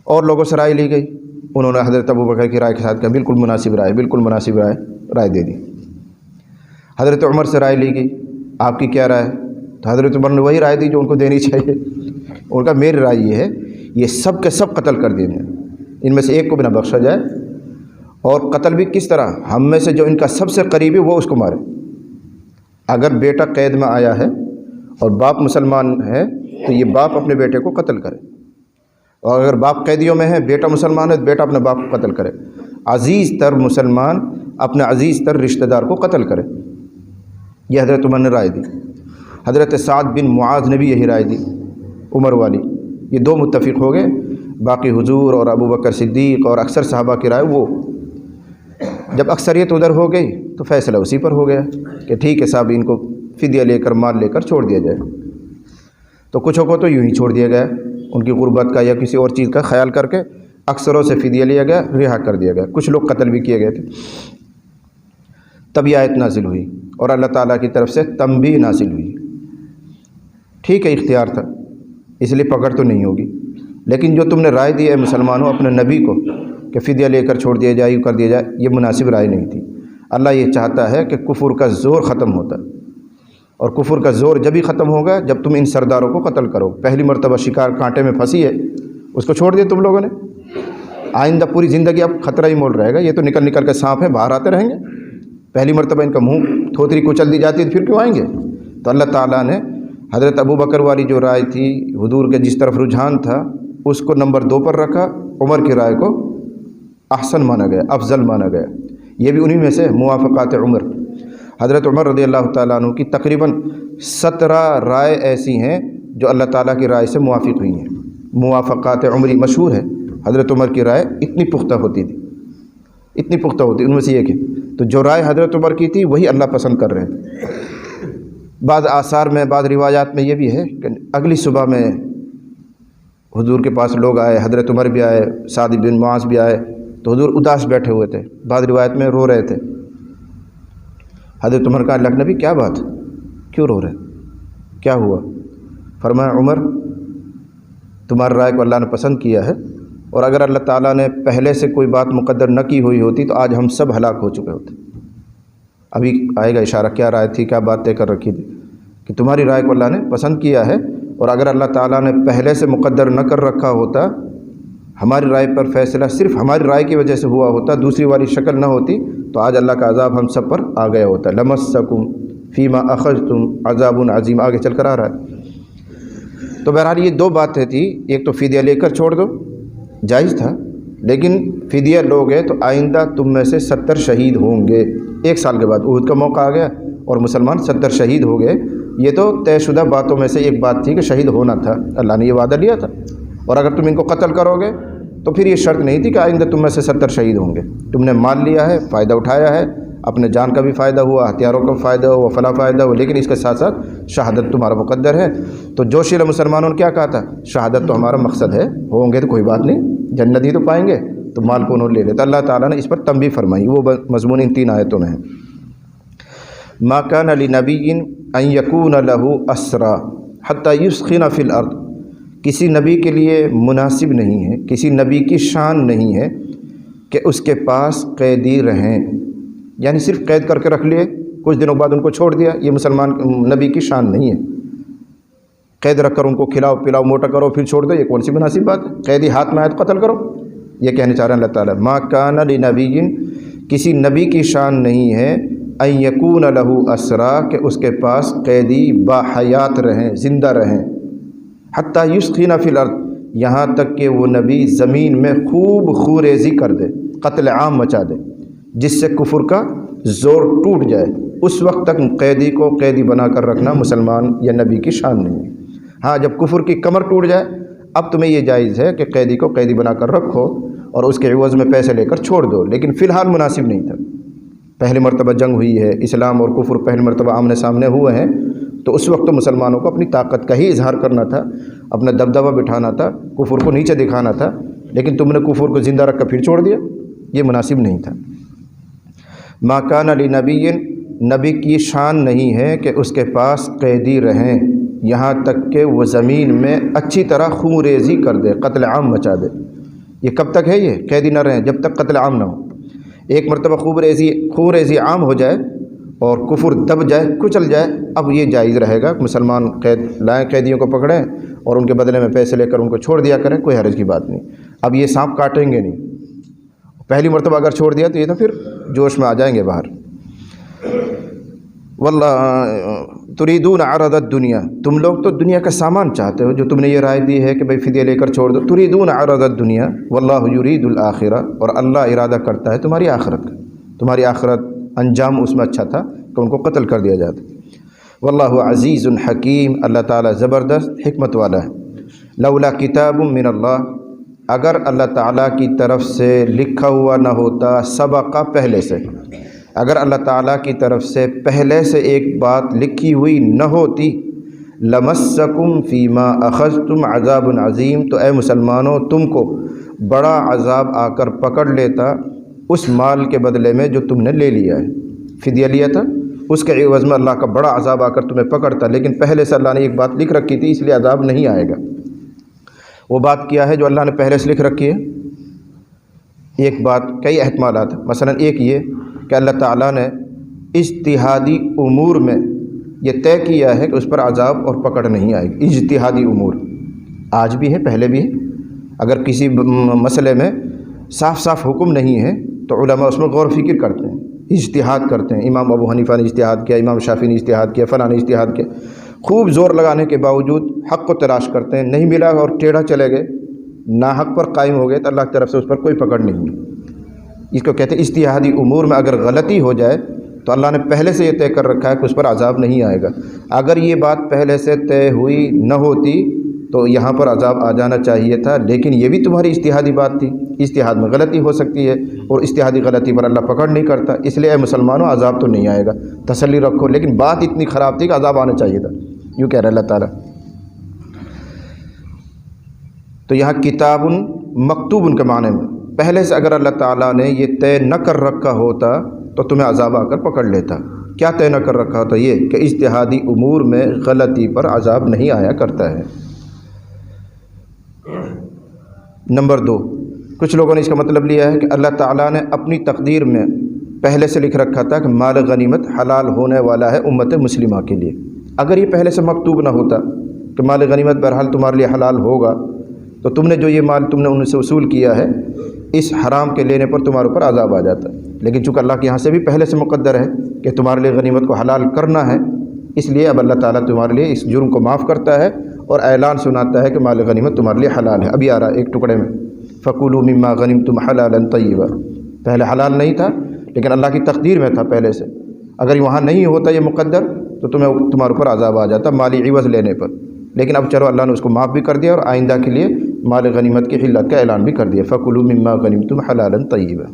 اور لوگوں سے رائے لی گئی، انہوں نے حضرت ابو بکر کی رائے کے ساتھ کہا بالکل مناسب رائے، بالکل مناسب رائے دے دی۔ حضرت عمر سے رائے لی گئی، آپ کی کیا رائے؟ تو حضرت عمر نے وہی رائے دی جو ان کو دینی چاہیے، ان کا میری رائے یہ ہے، یہ سب کے سب قتل کر دینے ہیں، ان میں سے ایک کو بھی نہ بخشا جائے، اور قتل بھی کس طرح؟ ہم میں سے جو ان کا سب سے قریبی وہ اس کو مارے۔ اگر بیٹا قید میں آیا ہے اور باپ مسلمان ہے تو یہ باپ اپنے بیٹے کو قتل کرے، اور اگر باپ قیدیوں میں ہے، بیٹا مسلمان ہے تو بیٹا اپنے باپ کو قتل کرے۔ عزیز تر مسلمان اپنے عزیز تر رشتہ دار کو قتل کرے، یہ حضرت عمر نے رائے دی۔ حضرت سعد بن معاذ نے بھی یہی رائے دی، عمر والی۔ یہ دو متفق ہو گئے، باقی حضور اور ابو بکر صدیق اور اکثر صحابہ کی رائے وہ۔ جب اکثریت ادھر ہو گئی تو فیصلہ اسی پر ہو گیا کہ ٹھیک ہے صاحب، ان کو فدیہ لے کر، مال لے کر چھوڑ دیا جائے۔ تو کچھوں کو تو یوں ہی چھوڑ دیا گیا، ان کی غربت کا یا کسی اور چیز کا خیال کر کے اکثروں سے فدیہ لیا گیا، رہا کر دیا گیا، کچھ لوگ قتل بھی کیے گئے تھے۔ تب یہ آیت نازل ہوئی اور اللہ تعالیٰ کی طرف سے تنبیہ نازل ہوئی۔ ٹھیک ہے، اختیار تھا، اس لیے پکڑ تو نہیں ہوگی، لیکن جو تم نے رائے دی ہے مسلمانوں اپنے نبی کو کہ فدیہ لے کر چھوڑ دیا جائے، یوں کر دیا جائے، یہ مناسب رائے نہیں تھی۔ اللہ یہ چاہتا ہے کہ کفر کا زور ختم ہوتا، اور کفر کا زور جب ہی ختم ہوگا جب تم ان سرداروں کو قتل کرو۔ پہلی مرتبہ شکار کانٹے میں پھنسی ہے، اس کو چھوڑ دیا تم لوگوں نے، آئندہ پوری زندگی اب خطرہ ہی مول رہے گا، یہ تو نکل نکل کے سانپ ہیں، باہر آتے رہیں گے۔ پہلی مرتبہ ان کا منہ تھوتری کچل دی جاتی ہے، پھر کیوں آئیں گے؟ تو اللہ تعالیٰ نے حضرت ابو بکر والی جو رائے تھی، حضور کے جس طرف رجحان تھا، اس کو نمبر 2 پر رکھا، عمر کی رائے کو احسن مانا گیا، افضل مانا گیا۔ یہ بھی انہی میں سے موافقات عمر۔ حضرت عمر رضی اللہ تعالیٰ عنہ کی تقریباً 17 رائے ایسی ہیں جو اللہ تعالیٰ کی رائے سے موافق ہوئی ہیں۔ موافقات عمری مشہور ہے، حضرت عمر کی رائے اتنی پختہ ہوتی تھی، اتنی پختہ ہوتی، ان میں سے ایک ہے۔ تو جو رائے حضرت عمر کی تھی وہی اللہ پسند کر رہے تھے۔ بعض آثار میں، بعض روایات میں یہ بھی ہے کہ اگلی صبح میں حضور کے پاس لوگ آئے، حضرت عمر بھی آئے، سعد بن معاذ بھی آئے، تو حضور اداس بیٹھے ہوئے تھے، بعض روایت میں رو رہے تھے۔ حضرت عمر کا اللہ نبی کیا بات، کیوں رو رہے، کیا ہوا؟ فرمایا عمر، تمہاری رائے کو اللہ نے پسند کیا ہے، اور اگر اللہ تعالیٰ نے پہلے سے کوئی بات مقدر نہ کی ہوئی ہوتی تو آج ہم سب ہلاک ہو چکے ہوتے۔ ابھی آئے گا اشارہ، کیا رائے تھی، کیا بات طے کر رکھی تھی، کہ تمہاری رائے کو اللہ نے پسند کیا ہے، اور اگر اللہ تعالیٰ نے پہلے سے مقدر نہ کر رکھا ہوتا، ہماری رائے پر فیصلہ صرف ہماری رائے کی وجہ سے ہوا ہوتا، دوسری والی شکل نہ ہوتی، تو آج اللہ کا عذاب ہم سب پر آ گیا ہوتا۔ لمسکم فیما اخذتم عذاب عظیم، آگے چل کر آ رہا ہے۔ تو بہرحال یہ 2 باتیں تھیں، ایک تو فدیہ لے کر چھوڑ دو، جائز تھا، لیکن فدیہ لوگے تو آئندہ تم میں سے 70 شہید ہوں گے۔ 1 سال کے بعد احد کا موقع آ گیا اور مسلمان 70 شہید ہو گئے۔ یہ تو طے شدہ باتوں میں سے ایک بات تھی کہ شہید ہونا تھا، اللہ نے یہ وعدہ لیا تھا، اور اگر تم ان کو قتل کرو گے تو پھر یہ شرط نہیں تھی کہ آئندہ تم میں سے 70 شہید ہوں گے۔ تم نے مال لیا ہے، فائدہ اٹھایا ہے، اپنے جان کا بھی فائدہ ہوا، ہتھیاروں کا فائدہ ہوا، فلاں فائدہ ہوا، لیکن اس کے ساتھ ساتھ شہادت تمہارا مقدر ہے۔ تو جو شیل مسلمانوں نے کیا کہا تھا، شہادت تو ہمارا مقصد ہے، ہوں گے تو کوئی بات نہیں، جنت ہی تو پائیں گے، تو مال کو انہوں نے لے لیتا۔ اللہ تعالیٰ نے اس پر تنبیہ فرمائی، وہ مضمون ان 3 آیتوں میں ہے۔ ما کان لنبی ان یکون لہ اسرا حتی یثخن فی الارض، کسی نبی کے لیے مناسب نہیں ہے، کسی نبی کی شان نہیں ہے کہ اس کے پاس قیدی رہیں، یعنی صرف قید کر کے رکھ لیے، کچھ دنوں بعد ان کو چھوڑ دیا، یہ مسلمان نبی کی شان نہیں ہے۔ قید رکھ کر ان کو کھلاؤ پلاؤ موٹا کرو پھر چھوڑ دو، یہ کون سی مناسب بات ہے؟ قیدی ہاتھ میں آئے تو قتل کرو، یہ کہنے چاہ رہے ہیں اللہ تعالیٰ۔ ما کان لنبی، کسی نبی کی شان نہیں ہے، ان یکون لہ اسرا، کہ اس کے پاس قیدی باحیات رہیں، زندہ رہیں، حتی یثخن فی الارض، یہاں تک کہ وہ نبی زمین میں خوب خوریزی کر دے، قتل عام مچا دے، جس سے کفر کا زور ٹوٹ جائے، اس وقت تک قیدی کو قیدی بنا کر رکھنا مسلمان یا نبی کی شان نہیں ہے۔ ہاں جب کفر کی کمر ٹوٹ جائے اب تمہیں یہ جائز ہے کہ قیدی کو قیدی بنا کر رکھو اور اس کے عوض میں پیسے لے کر چھوڑ دو، لیکن فی الحال مناسب نہیں تھا۔ پہلی مرتبہ جنگ ہوئی ہے، اسلام اور کفر پہلی مرتبہ آمنے سامنے ہوئے ہیں، تو اس وقت تو مسلمانوں کو اپنی طاقت کا ہی اظہار کرنا تھا، اپنا دبدبہ بٹھانا تھا، کفر کو نیچے دکھانا تھا، لیکن تم نے کفر کو زندہ رکھ کر پھر چھوڑ دیا، یہ مناسب نہیں تھا۔ ما کان لنبی، نبی کی شان نہیں ہے کہ اس کے پاس قیدی رہیں، یہاں تک کہ وہ زمین میں اچھی طرح خونریزی کر دے، قتل عام مچا دے۔ یہ کب تک ہے؟ یہ قیدی نہ رہیں جب تک قتل عام نہ ہو۔ ایک مرتبہ خونریزی عام ہو جائے اور کفر دب جائے، کچل جائے، اب یہ جائز رہے گا مسلمان قید لائیں، قیدیوں کو پکڑیں اور ان کے بدلے میں پیسے لے کر ان کو چھوڑ دیا کریں، کوئی حرج کی بات نہیں۔ اب یہ سانپ کاٹیں گے نہیں، پہلی مرتبہ اگر چھوڑ دیا تو یہ تو پھر جوش میں آ جائیں گے باہر۔ واللہ تریدون عرض الدنیا، تم لوگ تو دنیا کا سامان چاہتے ہو، جو تم نے یہ رائے دی ہے کہ بھئی فدیہ لے کر چھوڑ دو۔ تریدون عرض الدنیا واللہ یرید الآخرہ، اور اللہ ارادہ کرتا ہے تمہاری آخرت کا، تمہاری آخرت انجام اس میں اچھا تھا کہ ان کو قتل کر دیا جاتا۔ واللہ عزیز حکیم، اللہ تعالیٰ زبردست حکمت والا ہے۔ لولا کتاب من اللہ، اگر اللہ تعالیٰ کی طرف سے لکھا ہوا نہ ہوتا، سبقہ پہلے سے، اگر اللہ تعالیٰ کی طرف سے پہلے سے ایک بات لکھی ہوئی نہ ہوتی، لمسکم فیما اخذتم عذاب عظیم، تو اے مسلمانوں تم کو بڑا عذاب آ کر پکڑ لیتا اس مال کے بدلے میں جو تم نے لے لیا ہے، فدیہ لیا تھا، اس کے عوض میں اللہ کا بڑا عذاب آ کر تمہیں پکڑتا، لیکن پہلے سے اللہ نے ایک بات لکھ رکھی تھی، اس لیے عذاب نہیں آئے گا۔ وہ بات کیا ہے جو اللہ نے پہلے سے لکھ رکھی ہے؟ ایک بات، کئی احتمالات، مثلا ایک یہ کہ اللہ تعالیٰ نے اجتہادی امور میں یہ طے کیا ہے کہ اس پر عذاب اور پکڑ نہیں آئے گی۔ اجتہادی امور آج بھی ہے، پہلے بھی ہے، اگر کسی مسئلے میں صاف صاف حکم نہیں ہے تو علماء اس میں غور و فکر کرتے ہیں، اجتہاد کرتے ہیں۔ امام ابو حنیفہ نے اجتہاد کیا، امام شافعی نے اجتہاد کیا، فلاں نے اجتہاد کیا، خوب زور لگانے کے باوجود حق کو تلاش کرتے ہیں، نہیں ملا اور ٹیڑھا چلے گئے، ناحق پر قائم ہو گئے تو اللہ کی طرف سے اس پر کوئی پکڑ نہیں ہے۔ اس کو کہتے ہیں اجتہادی امور میں اگر غلطی ہو جائے تو اللہ نے پہلے سے یہ طے کر رکھا ہے کہ اس پر عذاب نہیں آئے گا۔ اگر یہ بات پہلے سے طے ہوئی نہ ہوتی تو یہاں پر عذاب آ جانا چاہیے تھا، لیکن یہ بھی تمہاری اجتہادی بات تھی، اجتہاد میں غلطی ہو سکتی ہے اور اجتہادی غلطی پر اللہ پکڑ نہیں کرتا، اس لیے اے مسلمانوں عذاب تو نہیں آئے گا، تسلی رکھو۔ لیکن بات اتنی خراب تھی کہ عذاب آنا چاہیے تھا، یوں کہہ رہا اللہ تعالیٰ۔ تو یہاں کتاب مکتوب کے معنی میں پہلے سے اگر اللہ تعالیٰ نے یہ طے نہ کر رکھا ہوتا تو تمہیں عذاب آ کر پکڑ لیتا۔ کیا طے نہ کر رکھا ہوتا؟ یہ کہ اجتہادی امور میں غلطی پر عذاب نہیں آیا کرتا ہے۔ نمبر 2، کچھ لوگوں نے اس کا مطلب لیا ہے کہ اللہ تعالیٰ نے اپنی تقدیر میں پہلے سے لکھ رکھا تھا کہ مال غنیمت حلال ہونے والا ہے امت مسلمہ کے لیے۔ اگر یہ پہلے سے مکتوب نہ ہوتا کہ مال غنیمت بہرحال تمہارے لیے حلال ہوگا تو تم نے جو یہ مال تم نے ان سے وصول کیا ہے اس حرام کے لینے پر تمہارے اوپر عذاب آ جاتا، لیکن چونکہ اللہ کے یہاں سے بھی پہلے سے مقدر ہے کہ تمہارے لیے غنیمت کو حلال کرنا ہے، اس لیے اب اللہ تعالیٰ تمہارے لیے اس جرم کو معاف کرتا ہے اور اعلان سناتا ہے کہ مال غنیمت تمہارے لیے حلال ہے۔ ابھی آ رہا ایک ٹکڑے میں فَكُلُوا مِمَّا غَنِمْتُمْ حَلَالًا طَيِّبًا، پہلے حلال نہیں تھا لیکن اللہ کی تقدیر میں تھا پہلے سے، اگر وہاں نہیں ہوتا یہ مقدر تو تمہارے اوپر عذاب آ جاتا مالی عوض لینے پر، لیکن اب چلو اللہ نے اس کو معاف بھی کر دیا اور آئندہ کے لیے مال غنیمت کی حلت کا اعلان بھی کر دیا۔ فَكُلُوا مِمَّا غَنِمْتُمْ حَلَالًا طَيِّبًا۔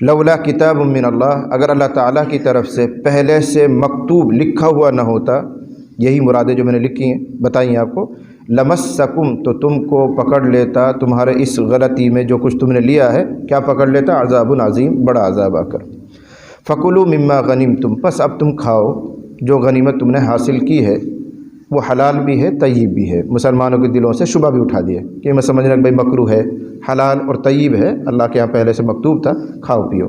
لولا کتاب من اللہ، اگر اللہ تعالیٰ کی طرف سے پہلے سے مکتوب لکھا ہوا نہ ہوتا، یہی مرادیں جو میں نے لکھی ہیں بتائی ہیں آپ کو، لمسکم تو تم کو پکڑ لیتا تمہارے اس غلطی میں جو کچھ تم نے لیا ہے، کیا پکڑ لیتا؟ عذاب عظیم، بڑا عذاب آ کر۔ فَكُلُوا مِمَّا غَنِمْتُمْ، پس اب تم کھاؤ جو غنیمت تم نے حاصل کی ہے، وہ حلال بھی ہے طیب بھی ہے۔ مسلمانوں کے دلوں سے شبہ بھی اٹھا دیا کہ میں سمجھنا کہ بھائی مکروہ ہے، حلال اور طیب ہے، اللہ کے یہاں پہلے سے مکتوب تھا، کھاؤ پیو۔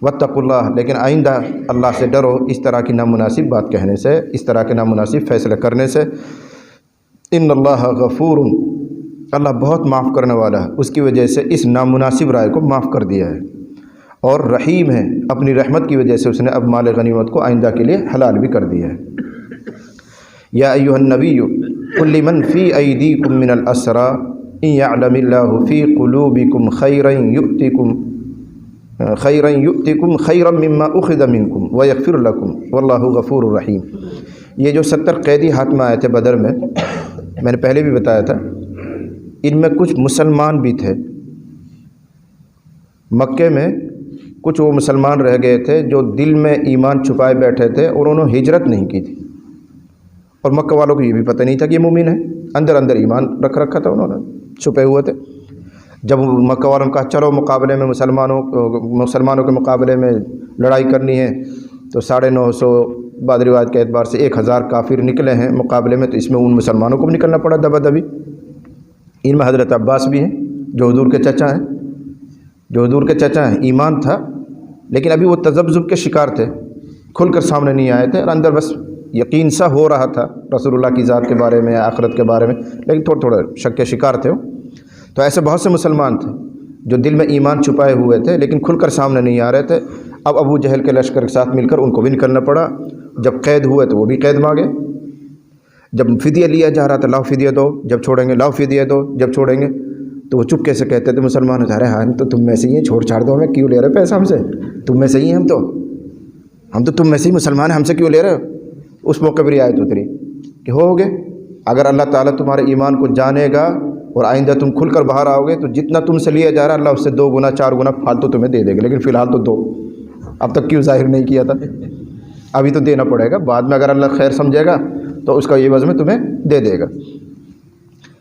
واتقوا اللہ، لیکن آئندہ اللہ سے ڈرو اس طرح کی نامناسب بات کہنے سے، اس طرح کے نامناسب فیصلے کرنے سے۔ ان اللہ غفور، اللہ بہت معاف کرنے والا ہے، اس کی وجہ سے اس نامناسب رائے کو معاف کر دیا ہے، اور رحیم ہے، اپنی رحمت کی وجہ سے اس نے اب مال غنیمت کو آئندہ کے لیے حلال بھی کر دیا ہے۔ یا ایھا النبی قل لمن فی ایدیکم من الاسری ان یعلم اللہ فی قلوبکم خیرا یؤتکم خیرا مما اخذ منکم ویغفر لکم واللہ غفور رحیم۔ یہ جو 70 قیدی ہاتھ میں آئے تھے بدر میں نے پہلے بھی بتایا تھا، ان میں کچھ مسلمان بھی تھے، مکے میں کچھ وہ مسلمان رہ گئے تھے جو دل میں ایمان چھپائے بیٹھے تھے اور انہوں نے ہجرت نہیں کی تھی، اور مکہ والوں کو یہ بھی پتہ نہیں تھا کہ یہ مومن ہے، اندر اندر ایمان رکھ رکھا تھا، انہوں نے چھپے ہوئے تھے۔ جب مکہ والوں نے کہا چلو مقابلے میں مسلمانوں کے مقابلے میں لڑائی کرنی ہے، تو 950 بعض روایت کے اعتبار سے 1000 کافر نکلے ہیں مقابلے میں، تو اس میں ان مسلمانوں کو بھی نکلنا پڑا دبا دبی۔ ان میں حضرت عباس بھی ہیں جو حضور کے چچا ہیں، ایمان تھا لیکن ابھی وہ تذبذب کے شکار تھے، کھل کر سامنے نہیں آئے تھے، اور اندر بس یقین سا ہو رہا تھا رسول اللہ کی ذات کے بارے میں، آخرت کے بارے میں، لیکن تھوڑا شک کے شکار تھے وہ۔ تو ایسے بہت سے مسلمان تھے جو دل میں ایمان چھپائے ہوئے تھے لیکن کھل کر سامنے نہیں آ رہے تھے۔ اب ابو جہل کے لشکر کے ساتھ مل کر ان کو بھی نکلنا پڑا، جب قید ہوئے تو وہ بھی قید مانگے، جب فدیہ لیا جا رہا تھا لاؤ فدیہ دو، جب چھوڑیں گے لاؤ فدیہ دو، جب چھوڑیں گے تو وہ چپکے سے کہتے تھے مسلمان، ارے ہم تو تم میں سے ہی ہیں، چھوڑ چھاڑ دو، ہمیں کیوں لے رہے پیسہ ہم سے، تم میں سے ہی ہیں، ہم تو تم میں سے ہی مسلمان ہیں، ہم سے کیوں لے رہے ہو؟ اس موقع پر یہ آیت اتری کہ ہو گے اگر اللہ تعالیٰ تمہارے ایمان کو جانے گا اور آئندہ تم کھل کر باہر آؤ گے تو جتنا تم سے لیا جا رہا ہے اللہ اس سے 2 گنا 4 گنا فالتو تمہیں دے دے گا، لیکن فی الحال تو دو، اب تک کیوں ظاہر نہیں کیا تھا؟ ابھی تو دینا پڑے گا، بعد میں اگر اللہ خیر سمجھے گا تو اس کا عوض میں تمہیں دے دے گا۔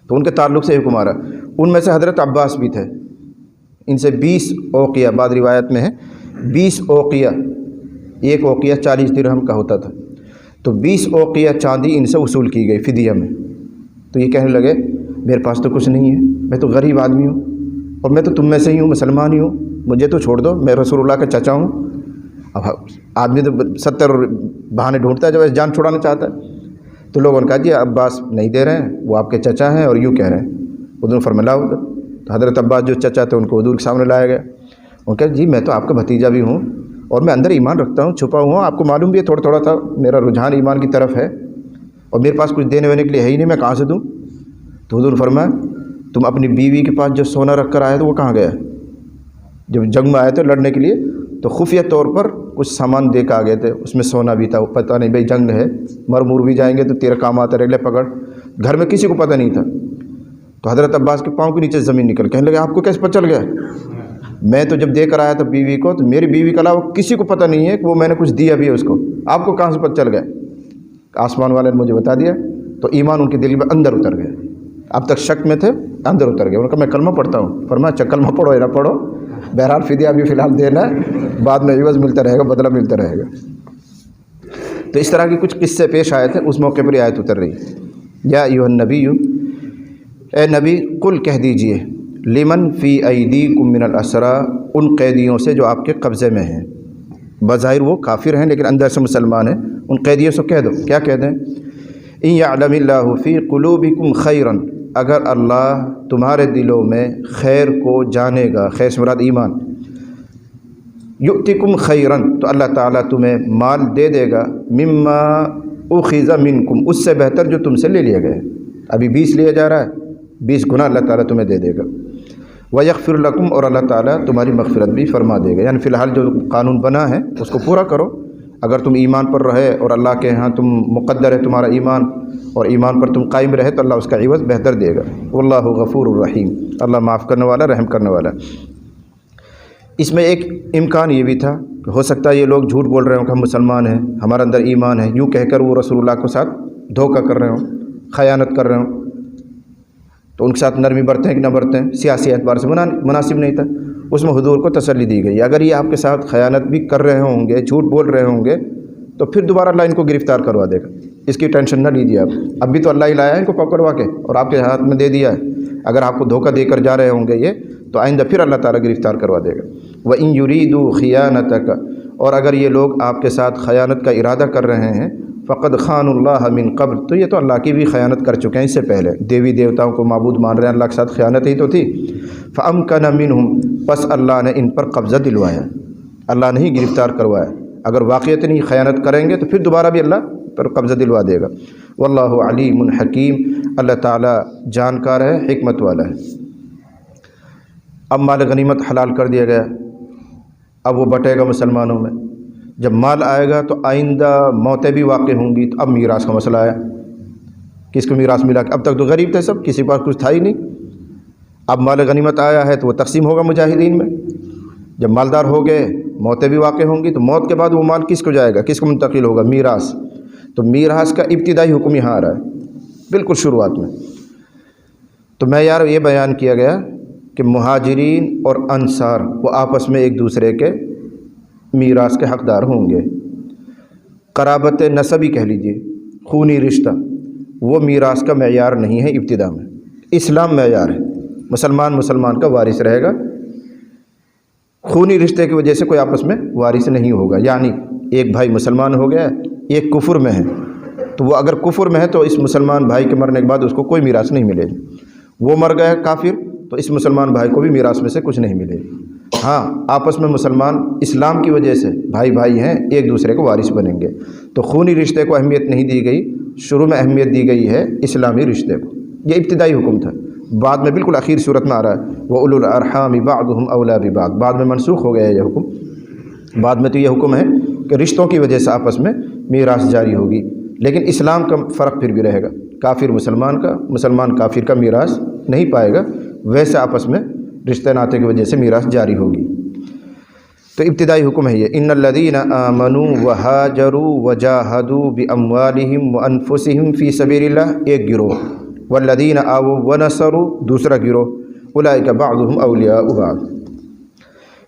تو ان کے تعلق سے حکم آ رہا۔ ان میں سے حضرت عباس بھی تھے، ان سے 20 اوقیہ، بعض روایت میں ہے 20 اوقیہ، ایک اوقیہ 40 درہم کا ہوتا تھا، تو 20 اوقیہ چاندی ان سے وصول کی گئی فدیہ میں۔ تو یہ کہنے لگے میرے پاس تو کچھ نہیں ہے، میں تو غریب آدمی ہوں، اور میں تو تم میں سے ہی ہوں، مسلمان ہی ہوں، مجھے تو چھوڑ دو، میں رسول اللہ کا چچا ہوں۔ اب آدمی تو 70 بہانے ڈھونڈتا ہے جب ایسے جان چھڑانا چاہتا ہے۔ تو لوگوں نے کہا جی عباس نہیں دے رہے ہیں، وہ آپ کے چچا ہیں اور یوں کہہ رہے ہیں۔ حضور نے فرمایا لاؤ۔ تو حضرت عباس جو چچا تھے ان کو حضور کے سامنے لایا گیا۔ وہ کہا جی میں تو آپ کا بھتیجا بھی ہوں اور میں اندر ایمان رکھتا ہوں، چھپا ہوا ہوں، آپ کو معلوم بھی ہے تھوڑا تھوڑا تھا، میرا رجحان ایمان کی طرف ہے، اور میرے پاس کچھ دینے وینے کے لیے ہے ہی نہیں، میں کہاں سے دوں؟ تو حضور نے فرمایا تم اپنی بیوی کے پاس جو سونا رکھ کر آئے تو وہ کہاں گیا؟ جب جنگ میں آئے تھے لڑنے کے لیے تو خفیہ طور پر کچھ سامان دے کے آ گئے تھے، اس میں سونا بھی تھا، پتہ نہیں بھائی جنگ ہے، مر بھی جائیں گے تو تیرا کام آتا رہ لے پکڑ، گھر میں کسی کو پتہ نہیں تھا۔ تو حضرت عباس کے پاؤں کے نیچے زمین نکل، کہنے لگے آپ کو کیسے پتہ چل گیا؟ میں تو جب دے کر آیا تھا بیوی کو، تو میری بیوی کے علاوہ کسی کو پتہ نہیں ہے کہ وہ میں نے کچھ دیا بھی ہے اس کو، آپ کو کہاں سے پتہ چل گیا؟ آسمان والے نے مجھے بتا دیا۔ تو ایمان ان کے دل میں اندر اتر گیا، اب تک شک میں تھے، اندر اتر گیا۔ انہوں نے کہا میں کلمہ پڑھتا ہوں۔ فرمایا اچھا کلمہ پڑھو یا نہ پڑھو، بہرحال فدیہ ابھی فی الحال دینا ہے، بعد میں عوض ملتا رہے گا، بدلہ ملتا رہے گا۔ تو اس طرح کی کچھ قصے پیش آئے تھے، اس موقع پر یہ آیت اتر رہی، یا ایھا النبی، اے نبی، قل کہہ دیجئے، لمن فی ایدیکم من الاسری، ان قیدیوں سے جو آپ کے قبضے میں ہیں، بظاہر وہ کافر ہیں لیکن اندر سے مسلمان ہیں، ان قیدیوں سے کہہ دو، کیا کہہ دیں؟ ان یعلم اللہ فی قلوبکم خیرا، اگر اللہ تمہارے دلوں میں خیر کو جانے گا، خیر سے مراد ایمان، یؤتکم خیرا، تو اللہ تعالیٰ تمہیں مال دے دے گا، مما اخذ منکم، اس سے بہتر جو تم سے لے لیا گیا ہے، ابھی 20 لیا جا رہا ہے، 20 گنا اللہ تعالیٰ تمہیں دے دے گا، ویغفر لکم، اور اللہ تعالیٰ تمہاری مغفرت بھی فرما دے گا۔ یعنی فی الحال جو قانون بنا ہے اس کو پورا کرو، اگر تم ایمان پر رہے اور اللہ کے ہاں تم مقدر ہے تمہارا ایمان، اور ایمان پر تم قائم رہے تو اللہ اس کا عوض بہتر دے گا۔ واللہ غفور الرحیم، اللہ معاف کرنے والا، رحم کرنے والا۔ اس میں ایک امکان یہ بھی تھا کہ ہو سکتا ہے یہ لوگ جھوٹ بول رہے ہوں کہ ہم مسلمان ہیں، ہمارا اندر ایمان ہے، یوں کہہ کر وہ رسول اللہ کے ساتھ دھوکہ کر رہے ہوں، خیانت کر رہے ہوں، تو ان کے ساتھ نرمی برتیں کہ نہ برتیں، سیاسی اعتبار سے مناسب نہیں تھا۔ اس میں حضور کو تسلی دی گئی، اگر یہ آپ کے ساتھ خیانت بھی کر رہے ہوں گے، جھوٹ بول رہے ہوں گے، تو پھر دوبارہ اللہ ان کو گرفتار کروا دے گا، اس کی ٹینشن نہ لیجیے آپ، اب بھی تو اللہ ہی لایا ہے ان کو پکڑوا کے اور آپ کے ہاتھ میں دے دیا ہے، اگر آپ کو دھوکہ دے کر جا رہے ہوں گے یہ، تو آئندہ پھر اللہ تعالیٰ گرفتار کروا دے گا۔ وَإِن يُرِيدُوا خِيَانَتَكَ، اور اگر یہ لوگ آپ کے ساتھ خیانت کا ارادہ کر رہے ہیں، فقد خانوا اللہ من قبل، تو یہ تو اللہ کی بھی خیانت کر چکے ہیں اس سے پہلے، دیوی دیوتاؤں کو معبود مان رہے ہیں، اللہ کے ساتھ خیانت ہی تو تھی۔ فَأَمْكَنَ مِنْهُمْ، پس اللہ نے ان پر قبضہ دلوایا، اللہ نے ہی گرفتار کروایا، اگر واقعتاً نہیں خیانت کریں گے تو پھر دوبارہ بھی اللہ پر قبضہ دلوا دے گا۔ واللہ علیم حکیم، اللہ تعالیٰ جانکار ہے، حکمت والا ہے۔ اب مال غنیمت حلال کر دیا گیا، اب وہ بٹے گا مسلمانوں میں، جب مال آئے گا تو آئندہ موتیں بھی واقع ہوں گی، تو اب میراث کا مسئلہ آیا، کس کو میراث ملا؟ اب تک تو غریب تھے سب، کسی کے پاس کچھ تھا ہی نہیں، اب مال غنیمت آیا ہے تو وہ تقسیم ہوگا مجاہدین میں، جب مالدار ہو گئے، موتیں بھی واقع ہوں گی، تو موت کے بعد وہ مال کس کو جائے گا، کس کو منتقل ہوگا؟ میراث۔ تو میراث کا ابتدائی حکم یہاں آ رہا ہے بالکل شروعات میں۔ تو معیار یہ بیان کیا گیا کہ مہاجرین اور انصار وہ آپس میں ایک دوسرے کے میراث کے حقدار ہوں گے، قرابت نسبی کہہ لیجیے، خونی رشتہ، وہ میراث کا معیار نہیں ہے ابتدا میں، اسلام معیار ہے، مسلمان کا وارث رہے گا، خونی رشتے کی وجہ سے کوئی آپس میں وارث نہیں ہوگا۔ یعنی ایک بھائی مسلمان ہو گیا، ایک کفر میں ہے، تو وہ اگر کفر میں ہے تو اس مسلمان بھائی کے مرنے کے بعد اس کو کوئی میراث نہیں ملے گی، وہ مر گیا کافر تو اس مسلمان بھائی کو بھی میراث میں سے کچھ نہیں ملے گی۔ ہاں آپس میں مسلمان اسلام کی وجہ سے بھائی ہیں، ایک دوسرے کو وارث بنیں گے، تو خونی رشتے کو اہمیت نہیں دی گئی، شروع میں اہمیت دی گئی ہے اسلامی رشتے کو، یہ ابتدائی حکم تھا۔ بعد میں بالکل آخر صورت میں آ رہا ہے وَأُولُو الْأَرْحَامِ بَعْضُهُمْ أَوْلَىٰ بِبَعْضٍ، بعد میں منسوخ ہو گیا ہے یہ حکم، بعد میں تو یہ حکم ہے کہ رشتوں کی وجہ سے آپس میں میراث جاری ہوگی، لیکن اسلام کا فرق پھر بھی رہے گا، کافر مسلمان کا، مسلمان کافر کا میراث نہیں پائے گا، ویسے آپس میں رشتے ناطے کی وجہ سے میراث جاری ہوگی۔ تو ابتدائی حکم ہے یہ ان الذین آمنوا وہاجروا وجاہدوا باموالہم وانفسہم فی سبیل اللہ ایک گروہ، والذین آووا ونصروا دوسرا گروہ، اولئک بعضهم اولیاء بعض،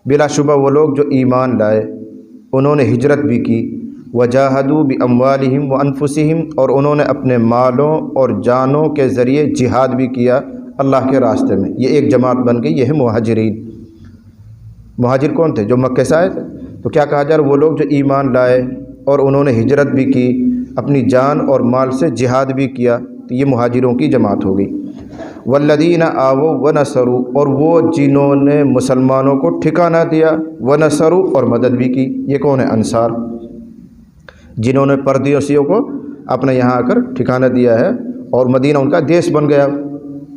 بلا شبہ وہ لوگ جو ایمان لائے، انہوں نے ہجرت بھی کی، وجاہدوا باموالہم وانفسہم اور انہوں نے اپنے مالوں اور جانوں کے ذریعے جہاد بھی کیا اللہ کے راستے میں، یہ ایک جماعت بن گئی، یہ ہے مہاجرین۔ مہاجر کون تھے؟ جو مکے سے آئے تھے۔ تو کیا کہا جا رہا ہے؟ وہ لوگ جو ایمان لائے اور انہوں نے ہجرت بھی کی، اپنی جان اور مال سے جہاد بھی کیا، تو یہ مہاجروں کی جماعت ہو گئی۔ والذین آووا ونصروا اور وہ جنہوں نے مسلمانوں کو ٹھکانہ دیا، ونصروا اور مدد بھی کی، یہ کون ہے؟ انصار، جنہوں نے پردیسیوں کو اپنے یہاں آ کر ٹھکانہ دیا ہے اور مدینہ ان کا دیش بن گیا۔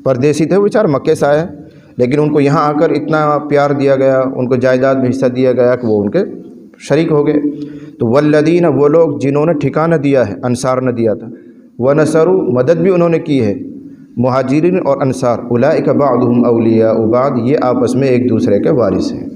پردیسی تھے وہ بیچارے مکے سے آئے، لیکن ان کو یہاں آ کر اتنا پیار دیا گیا، ان کو جائیداد میں حصہ دیا گیا کہ وہ ان کے شریک ہو گئے۔ تو والذین وہ لوگ جنہوں نے ٹھکانہ دیا ہے، انصار نے دیا تھا، ونصروا مدد بھی انہوں نے کی ہے، مہاجرین اور انصار، اولئک بعضهم اولیاء بعض، یہ آپس میں ایک دوسرے کے وارث ہیں،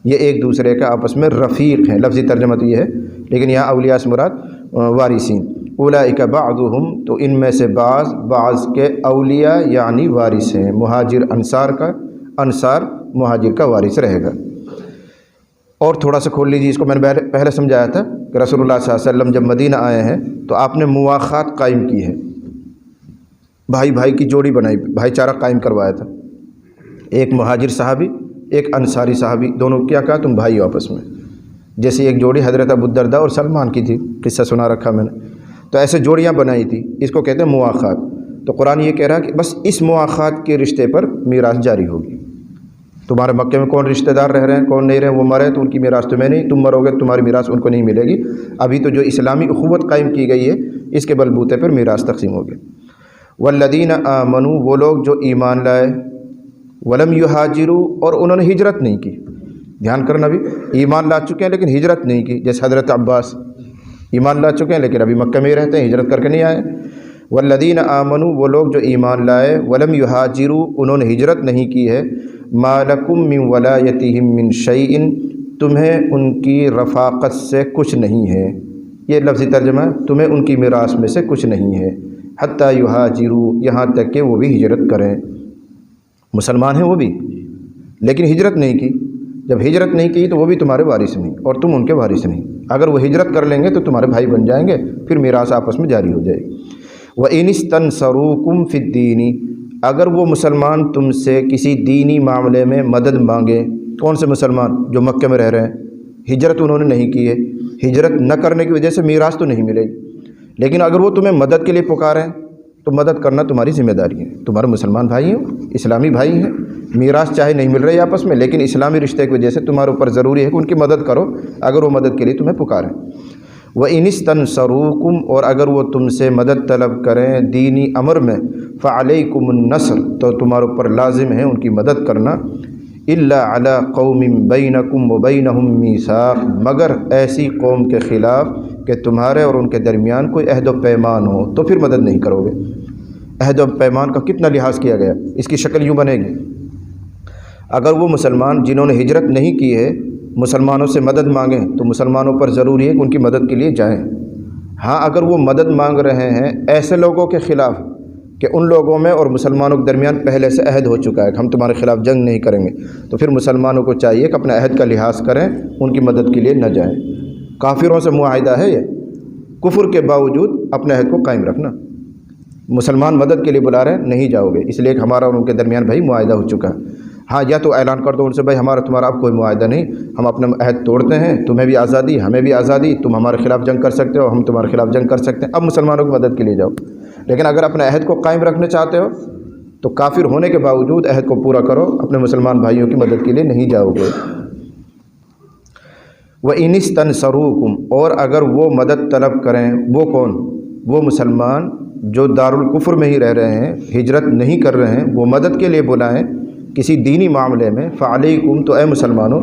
یہ ایک دوسرے کا آپس میں رفیق ہیں۔ لفظی ترجمہ تو یہ ہے، لیکن یہاں اولیاء سے مراد وارثین۔ اولئک بعضهم تو ان میں سے بعض کے اولیاء یعنی وارث ہیں، مہاجر انصار کا، انصار مہاجر کا وارث رہے گا۔ اور تھوڑا سا کھول لیجیے اس کو، میں نے پہلے سمجھایا تھا کہ رسول اللہ صلی اللہ علیہ وسلم جب مدینہ آئے ہیں تو آپ نے مواخات قائم کی ہے، بھائی بھائی کی جوڑی بنائی، بھائی چارہ قائم کروایا تھا، ایک مہاجر صحابی ایک انصاری صحابی، دونوں کیا کہا؟ تم بھائی ہو آپس میں، جیسے ایک جوڑی حضرت ابو الدرداء اور سلمان کی تھی، قصہ سنا رکھا میں نے، تو ایسے جوڑیاں بنائی تھی، اس کو کہتے ہیں مواخات۔ تو قرآن یہ کہہ رہا ہے کہ بس اس مواخات کے رشتے پر میراث جاری ہوگی۔ تمہارے مکے میں کون رشتہ دار رہ رہے ہیں، کون نہیں رہے، وہ مرے تو ان کی میراث تمہیں نہیں، تم مرو گے تمہاری میراث ان کو نہیں ملے گی۔ ابھی تو جو اسلامی اخوت قائم کی گئی ہے اس کے بلبوتے پر میراث تقسیم ہوگی۔ والذین آمنوا وہ لوگ جو ایمان لائے، ولم یہاجروا اور انہوں نے ہجرت نہیں کی۔ دھیان کرنا، بھی ایمان لا چکے ہیں لیکن ہجرت نہیں کی، جیسے حضرت عباس ایمان لا چکے ہیں لیکن ابھی مکہ میں ہی رہتے ہیں، ہجرت کر کے نہیں آئے۔ والذین آمنوا وہ لوگ جو ایمان لائے، ولم یہاجروا انہوں نے ہجرت نہیں کی ہے، ما لکم من ولایتہم من شیء تمہیں ان کی رفاقت سے کچھ نہیں ہے، یہ لفظی ترجمہ ہے، تمہیں ان کی میراث میں سے کچھ نہیں ہے، حتی یہاجروا یہاں تک کہ وہ بھی ہجرت کریں۔ مسلمان ہیں وہ بھی لیکن ہجرت نہیں کی، جب ہجرت نہیں کی تو وہ بھی تمہارے وارث نہیں اور تم ان کے وارث نہیں۔ اگر وہ ہجرت کر لیں گے تو تمہارے بھائی بن جائیں گے، پھر میراث آپس میں جاری ہو جائے گی۔ وَإِنِ اسْتَنْصَرُوكُمْ فِي الدِّينِ اگر وہ مسلمان تم سے کسی دینی معاملے میں مدد مانگے، کون سے مسلمان؟ جو مکے میں رہ رہے ہیں، ہجرت انہوں نے نہیں کی ہے، ہجرت نہ کرنے کی وجہ سے میراث تو نہیں ملے گی، لیکن اگر وہ تمہیں مدد کے لیے پکاریں تو مدد کرنا تمہاری ذمہ داری ہے، تمہارے مسلمان بھائی ہیں، اسلامی بھائی ہیں، میراث چاہے نہیں مل رہی آپس میں لیکن اسلامی رشتے کی وجہ سے تمہارے اوپر ضروری ہے کہ ان کی مدد کرو اگر وہ مدد کے لیے تمہیں پکاریں۔ وَإِنِ اسْتَنْصَرُوكُمْ اور اگر وہ تم سے مدد طلب کریں دینی امر میں، فَعَلَيْكُمُ النَّصْرُ تو تمہارے اوپر لازم ہے ان کی مدد کرنا، إِلَّا عَلَىٰ قَوْمٍ بَيْنَكُمْ وَبَيْنَهُمْ مِيثَاقٌ مگر ایسی قوم کے خلاف کہ تمہارے اور ان کے درمیان کوئی عہد و پیمان ہو تو پھر مدد نہیں کرو گے۔ عہد و پیمان کا کتنا لحاظ کیا گیا، اس کی شکل یوں بنے گی، اگر وہ مسلمان جنہوں نے ہجرت نہیں کی ہے مسلمانوں سے مدد مانگیں تو مسلمانوں پر ضروری ہے کہ ان کی مدد کے لیے جائیں۔ ہاں اگر وہ مدد مانگ رہے ہیں ایسے لوگوں کے خلاف کہ ان لوگوں میں اور مسلمانوں کے درمیان پہلے سے عہد ہو چکا ہے کہ ہم تمہارے خلاف جنگ نہیں کریں گے، تو پھر مسلمانوں کو چاہیے کہ اپنے عہد کا لحاظ کریں، ان کی مدد کے لیے نہ جائیں۔ کافروں سے معاہدہ ہے یہ، کفر کے باوجود اپنے عہد کو قائم رکھنا۔ مسلمان مدد کے لیے بلا رہے ہیں، نہیں جاؤ گے، اس لیے کہ ہمارا اور ان کے درمیان بھائی معاہدہ ہو چکا ہے۔ ہاں یا تو اعلان کر دو ان سے، بھائی ہمارا تمہارا اب کوئی معاہدہ نہیں، ہم اپنا عہد توڑتے ہیں، تمہیں بھی آزادی ہمیں بھی آزادی، تم ہمارے خلاف جنگ کر سکتے ہو ہم تمہارے خلاف جنگ کر سکتے ہیں، اب مسلمانوں کی مدد کے لیے جاؤ۔ لیکن اگر اپنے عہد کو قائم رکھنا چاہتے ہو تو کافر ہونے کے باوجود عہد کو پورا کرو، اپنے مسلمان بھائیوں کی مدد کے لیے نہیں جاؤ گے۔ وَإِنِ اسْتَنْصَرُوكُمْ اور اگر وہ مدد طلب کریں، وہ کون؟ وہ مسلمان جو دارالکفر میں ہی رہ رہے ہیں، ہجرت نہیں کر رہے ہیں، وہ مدد کے لیے بلائیں کسی دینی معاملے میں، فَعَلَيْكُمْ تو اے مسلمانوں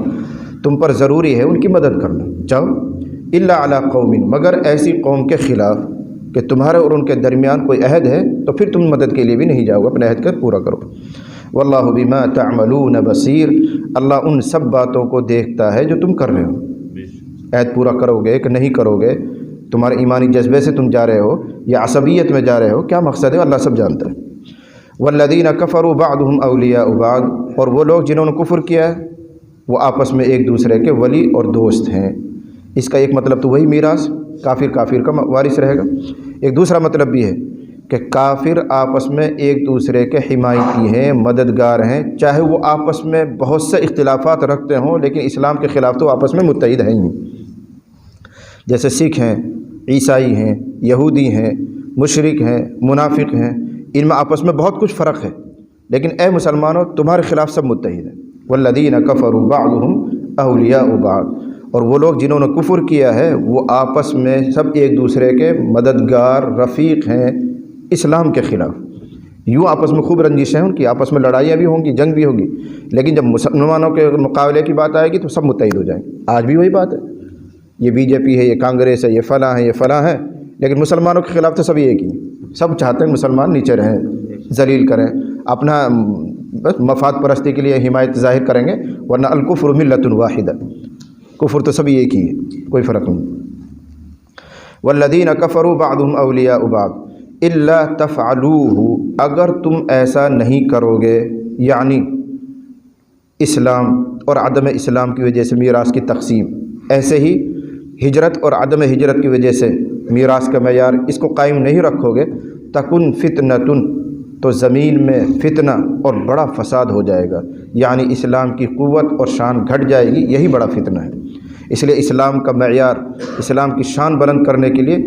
تم پر ضروری ہے ان کی مدد کرنا، جاؤ، إِلَّا عَلَىٰ قَوْمٍ مگر ایسی قوم کے خلاف کہ تمہارے اور ان کے درمیان کوئی عہد ہے تو پھر تم مدد کے لیے بھی نہیں جاؤ گے، اپنے عہد کا پورا کرو۔ وَاللَّهُ بِمَا تَعْمَلُونَ بَصِيرٌ اللہ ان سب باتوں کو دیکھتا ہے جو تم کر رہے ہو. عہد پورا کرو گے کہ نہیں کرو گے، تمہارے ایمانی جذبے سے تم جا رہے ہو یا عصبیت میں جا رہے ہو، کیا مقصد ہے اللہ سب جانتا ہے. والذین کفروا بعضهم اولیاء بعض، اور وہ لوگ جنہوں نے کفر کیا ہے وہ آپس میں ایک دوسرے کے ولی اور دوست ہیں. اس کا ایک مطلب تو وہی میراث کافر کا وارث رہے گا. ایک دوسرا مطلب بھی ہے کہ کافر آپس میں ایک دوسرے کے حمایتی ہیں، مددگار ہیں، چاہے وہ آپس میں بہت سے اختلافات رکھتے ہوں لیکن اسلام کے خلاف تو آپس میں متحد ہیں ہی. جیسے سکھ ہیں، عیسائی ہیں، یہودی ہیں، مشرک ہیں، منافق ہیں، ان میں آپس میں بہت کچھ فرق ہے، لیکن اے مسلمانوں تمہارے خلاف سب متحد ہیں. والذین کفروا بعضهم اولیاء بعض، اور وہ لوگ جنہوں نے کفر کیا ہے وہ آپس میں سب ایک دوسرے کے مددگار رفیق ہیں اسلام کے خلاف. یوں آپس میں خوب رنجشیں ہیں، ان کی آپس میں لڑائیاں بھی ہوں گی، جنگ بھی ہوگی، لیکن جب مسلمانوں کے مقابلے کی بات آئے گی تو سب متحد ہو جائیں گے. آج بھی وہی بات ہے، یہ بی جے پی ہے، یہ کانگریس ہے، یہ فلاں ہے، یہ فلاں ہے، لیکن مسلمانوں کے خلاف تو سب ایک ہی. سب چاہتے ہیں مسلمان نیچے رہیں، ذلیل کریں، اپنا بس مفاد پرستی کے لیے حمایت ظاہر کریں گے، ورنہ الکفر ملۃ واحدہ، کفر تو سب ایک ہی ہے، کوئی فرق نہیں. والذین کفروا بعضهم اولیاء بعض الا تفعلوه، اگر تم ایسا نہیں کرو گے، یعنی اسلام اور عدم اسلام کی وجہ سے میراث کی تقسیم، ایسے ہی ہجرت اور عدم ہجرت کی وجہ سے میراث کا معیار اس کو قائم نہیں رکھو گے، تکن فتنۃ، تو زمین میں فتنہ اور بڑا فساد ہو جائے گا، یعنی اسلام کی قوت اور شان گھٹ جائے گی، یہی بڑا فتنہ ہے. اس لیے اسلام کا معیار، اسلام کی شان بلند کرنے کے لیے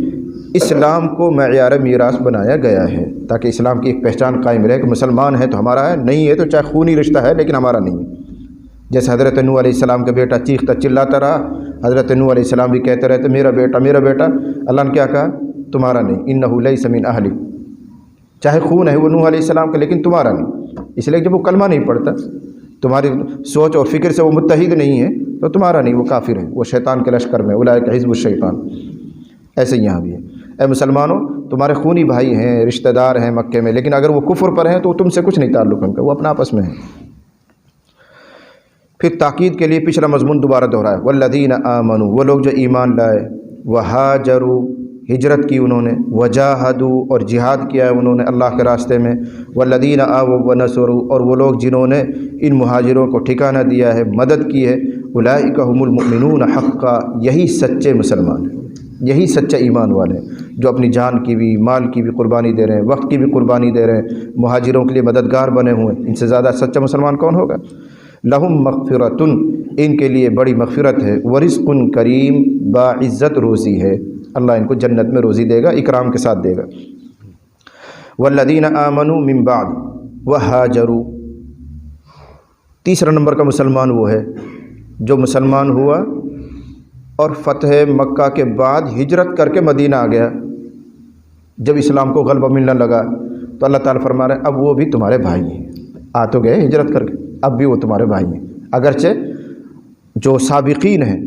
اسلام کو معیار میراث بنایا گیا ہے، تاکہ اسلام کی ایک پہچان قائم رہے کہ مسلمان ہے تو ہمارا ہے، نہیں ہے تو چاہے خونی رشتہ ہے لیکن ہمارا نہیں ہے. جیسے حضرت نوح علیہ السلام کا بیٹا چیختا چلاتا رہا، حضرت نوح علیہ السلام بھی کہتے رہتے میرا بیٹا میرا بیٹا، اللہ نے کیا کہا؟ تمہارا نہیں، انہ لیس من اہلک، چاہے خون ہے وہ نوح علیہ السلام کا لیکن تمہارا نہیں. اس لیے جب وہ کلمہ نہیں پڑھتا، تمہاری سوچ اور فکر سے وہ متحد نہیں ہے تو تمہارا نہیں، وہ کافر ہے، وہ شیطان کے لشکر میں، اولئک حزب الشیطان. ایسے یہاں بھی ہے. اے مسلمانوں تمہارے خونی بھائی ہیں، رشتہ دار ہیں مکے میں، لیکن اگر وہ کفر پر ہیں تو تم سے کچھ نہیں تعلق ان کا، وہ اپنا آپس میں ہیں. پھر تاکید کے لیے پچھلا مضمون دوبارہ دہرایا، والذین آمنوا، وہ لوگ جو ایمان لائے، وہاجروا، ہجرت کی انہوں نے، وجاہدوا، اور جہاد کیا ہے انہوں نے اللہ کے راستے میں، والذین آووا ونصروا، اور وہ لوگ جنہوں نے ان مہاجروں کو ٹھکانہ دیا ہے، مدد کی ہے، اولئک هم المؤمنون حقا، یہی سچے مسلمان ہیں، یہی سچے ایمان والے ہیں جو اپنی جان کی بھی، مال کی بھی قربانی دے رہے ہیں، وقت کی بھی قربانی دے رہے ہیں، مہاجروں کے لیے مددگار بنے ہوئے ہیں. ان سے زیادہ سچا مسلمان کون ہوگا؟ لہم مغفرۃ، ان کے لیے بڑی مغفرت ہے، ورزق کریم، باعزت روزی ہے، اللہ ان کو جنت میں روزی دے گا، اکرام کے ساتھ دے گا. والذین آمنوا من بعد وہاجروا، تیسرا نمبر کا مسلمان وہ ہے جو مسلمان ہوا اور فتح مکہ کے بعد ہجرت کر کے مدینہ آ گیا. جب اسلام کو غلبہ ملنے لگا تو اللہ تعالیٰ فرما رہے ہیں اب وہ بھی تمہارے بھائی ہیں. آ تو گئے ہجرت کر کے، اب بھی وہ تمہارے بھائی ہیں، اگرچہ جو سابقین ہیں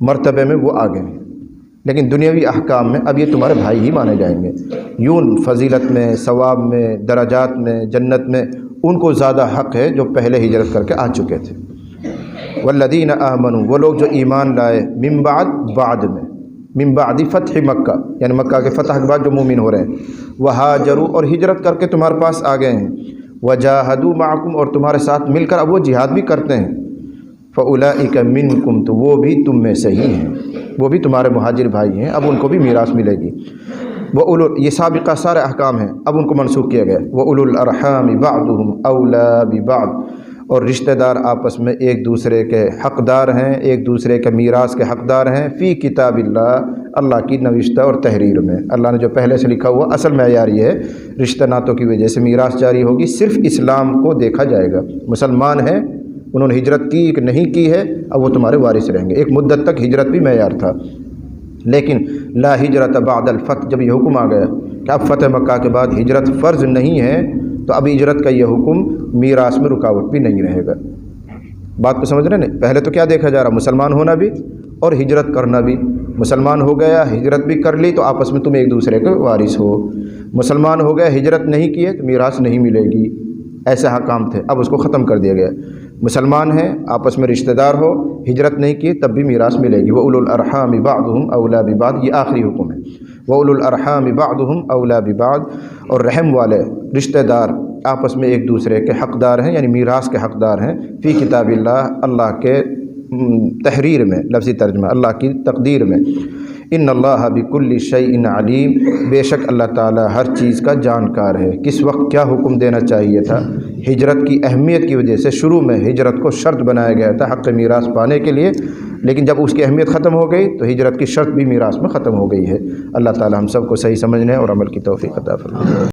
مرتبے میں وہ آگے ہیں، لیکن دنیاوی احکام میں اب یہ تمہارے بھائی ہی مانے جائیں گے. یوں فضیلت میں، ثواب میں، درجات میں، جنت میں ان کو زیادہ حق ہے جو پہلے ہجرت کر کے آ چکے تھے. والذین آمنوا، وہ لوگ جو ایمان لائے، من بعد، بعد میں، من بعد فتح مکہ، یعنی مکہ کے فتح کے بعد جو مومن ہو رہے ہیں، وہاجروا، اور ہجرت کر کے تمہارے پاس آ گئے ہیں، وجاہدوا معکم، اور تمہارے ساتھ مل کر اب وہ جہاد بھی کرتے ہیں، فاولئک منکم، تو وہ بھی تم میں سے ہی ہیں، وہ بھی تمہارے مہاجر بھائی ہیں، اب ان کو بھی میراث ملے گی. یہ سابقہ سارے احکام ہیں، اب ان کو منسوخ کیا گیا. وَأُولُو الْأَرْحَامِ بَعْضُهُمْ أَوْلَىٰ بِبَعْضٍ، اور رشتہ دار آپس میں ایک دوسرے کے حقدار ہیں، ایک دوسرے کے میراث کے حقدار ہیں، فی کتاب اللہ، اللہ کی نوشتہ اور تحریر میں. اللہ نے جو پہلے سے لکھا ہوا اصل معیار یہ ہے، رشتہ ناتوں کی وجہ سے میراث جاری ہوگی، صرف اسلام کو دیکھا جائے گا. مسلمان ہیں، انہوں نے ہجرت کی کہ نہیں کی ہے، اب وہ تمہارے وارث رہیں گے. ایک مدت تک ہجرت بھی معیار تھا، لیکن لا ہجرت بعد الفتح، جب یہ حکم آ گیا کہ اب فتح مکہ کے بعد ہجرت فرض نہیں ہے، تو اب ہجرت کا یہ حکم میراث میں رکاوٹ بھی نہیں رہے گا. بات کو سمجھ رہے ہیں؟ پہلے تو کیا دیکھا جا رہا، مسلمان ہونا بھی اور ہجرت کرنا بھی. مسلمان ہو گیا، ہجرت بھی کر لی، تو آپس میں تم ایک دوسرے کے وارث ہو. مسلمان ہو گیا، ہجرت نہیں کیے تو میراث نہیں ملے گی. ایسے حکام تھے، اب اس کو ختم کر دیا گیا. مسلمان ہیں، آپس میں رشتہ دار ہو، ہجرت نہیں کی تب بھی میراث ملے گی۔ وَأُولُو الْأَرْحَامِ بَعْضُهُمْ أَوْلَىٰ بِبَعْضٍ، یہ آخری حکم ہے۔ وَأُولُو الْأَرْحَامِ بَعْضُهُمْ أَوْلَىٰ بِبَعْضٍ، اور رحم والے رشتہ دار آپس میں ایک دوسرے کے حقدار ہیں، یعنی میراث کے حقدار ہیں، فی کتاب اللہ، اللہ کے تحریر میں، لفظی ترجمہ اللہ کی تقدیر میں۔ ان اللہ بکل شیء علیم، بے شک اللہ تعالیٰ ہر چیز کا جانکار ہے۔ کس وقت کیا حکم دینا چاہیے تھا؟ ہجرت کی اہمیت کی وجہ سے شروع میں ہجرت کو شرط بنایا گیا تھا حق میراث پانے کے لیے، لیکن جب اس کی اہمیت ختم ہو گئی تو ہجرت کی شرط بھی میراث میں ختم ہو گئی ہے۔ اللہ تعالیٰ ہم سب کو صحیح سمجھنے اور عمل کی توفیق عطا فرمائے۔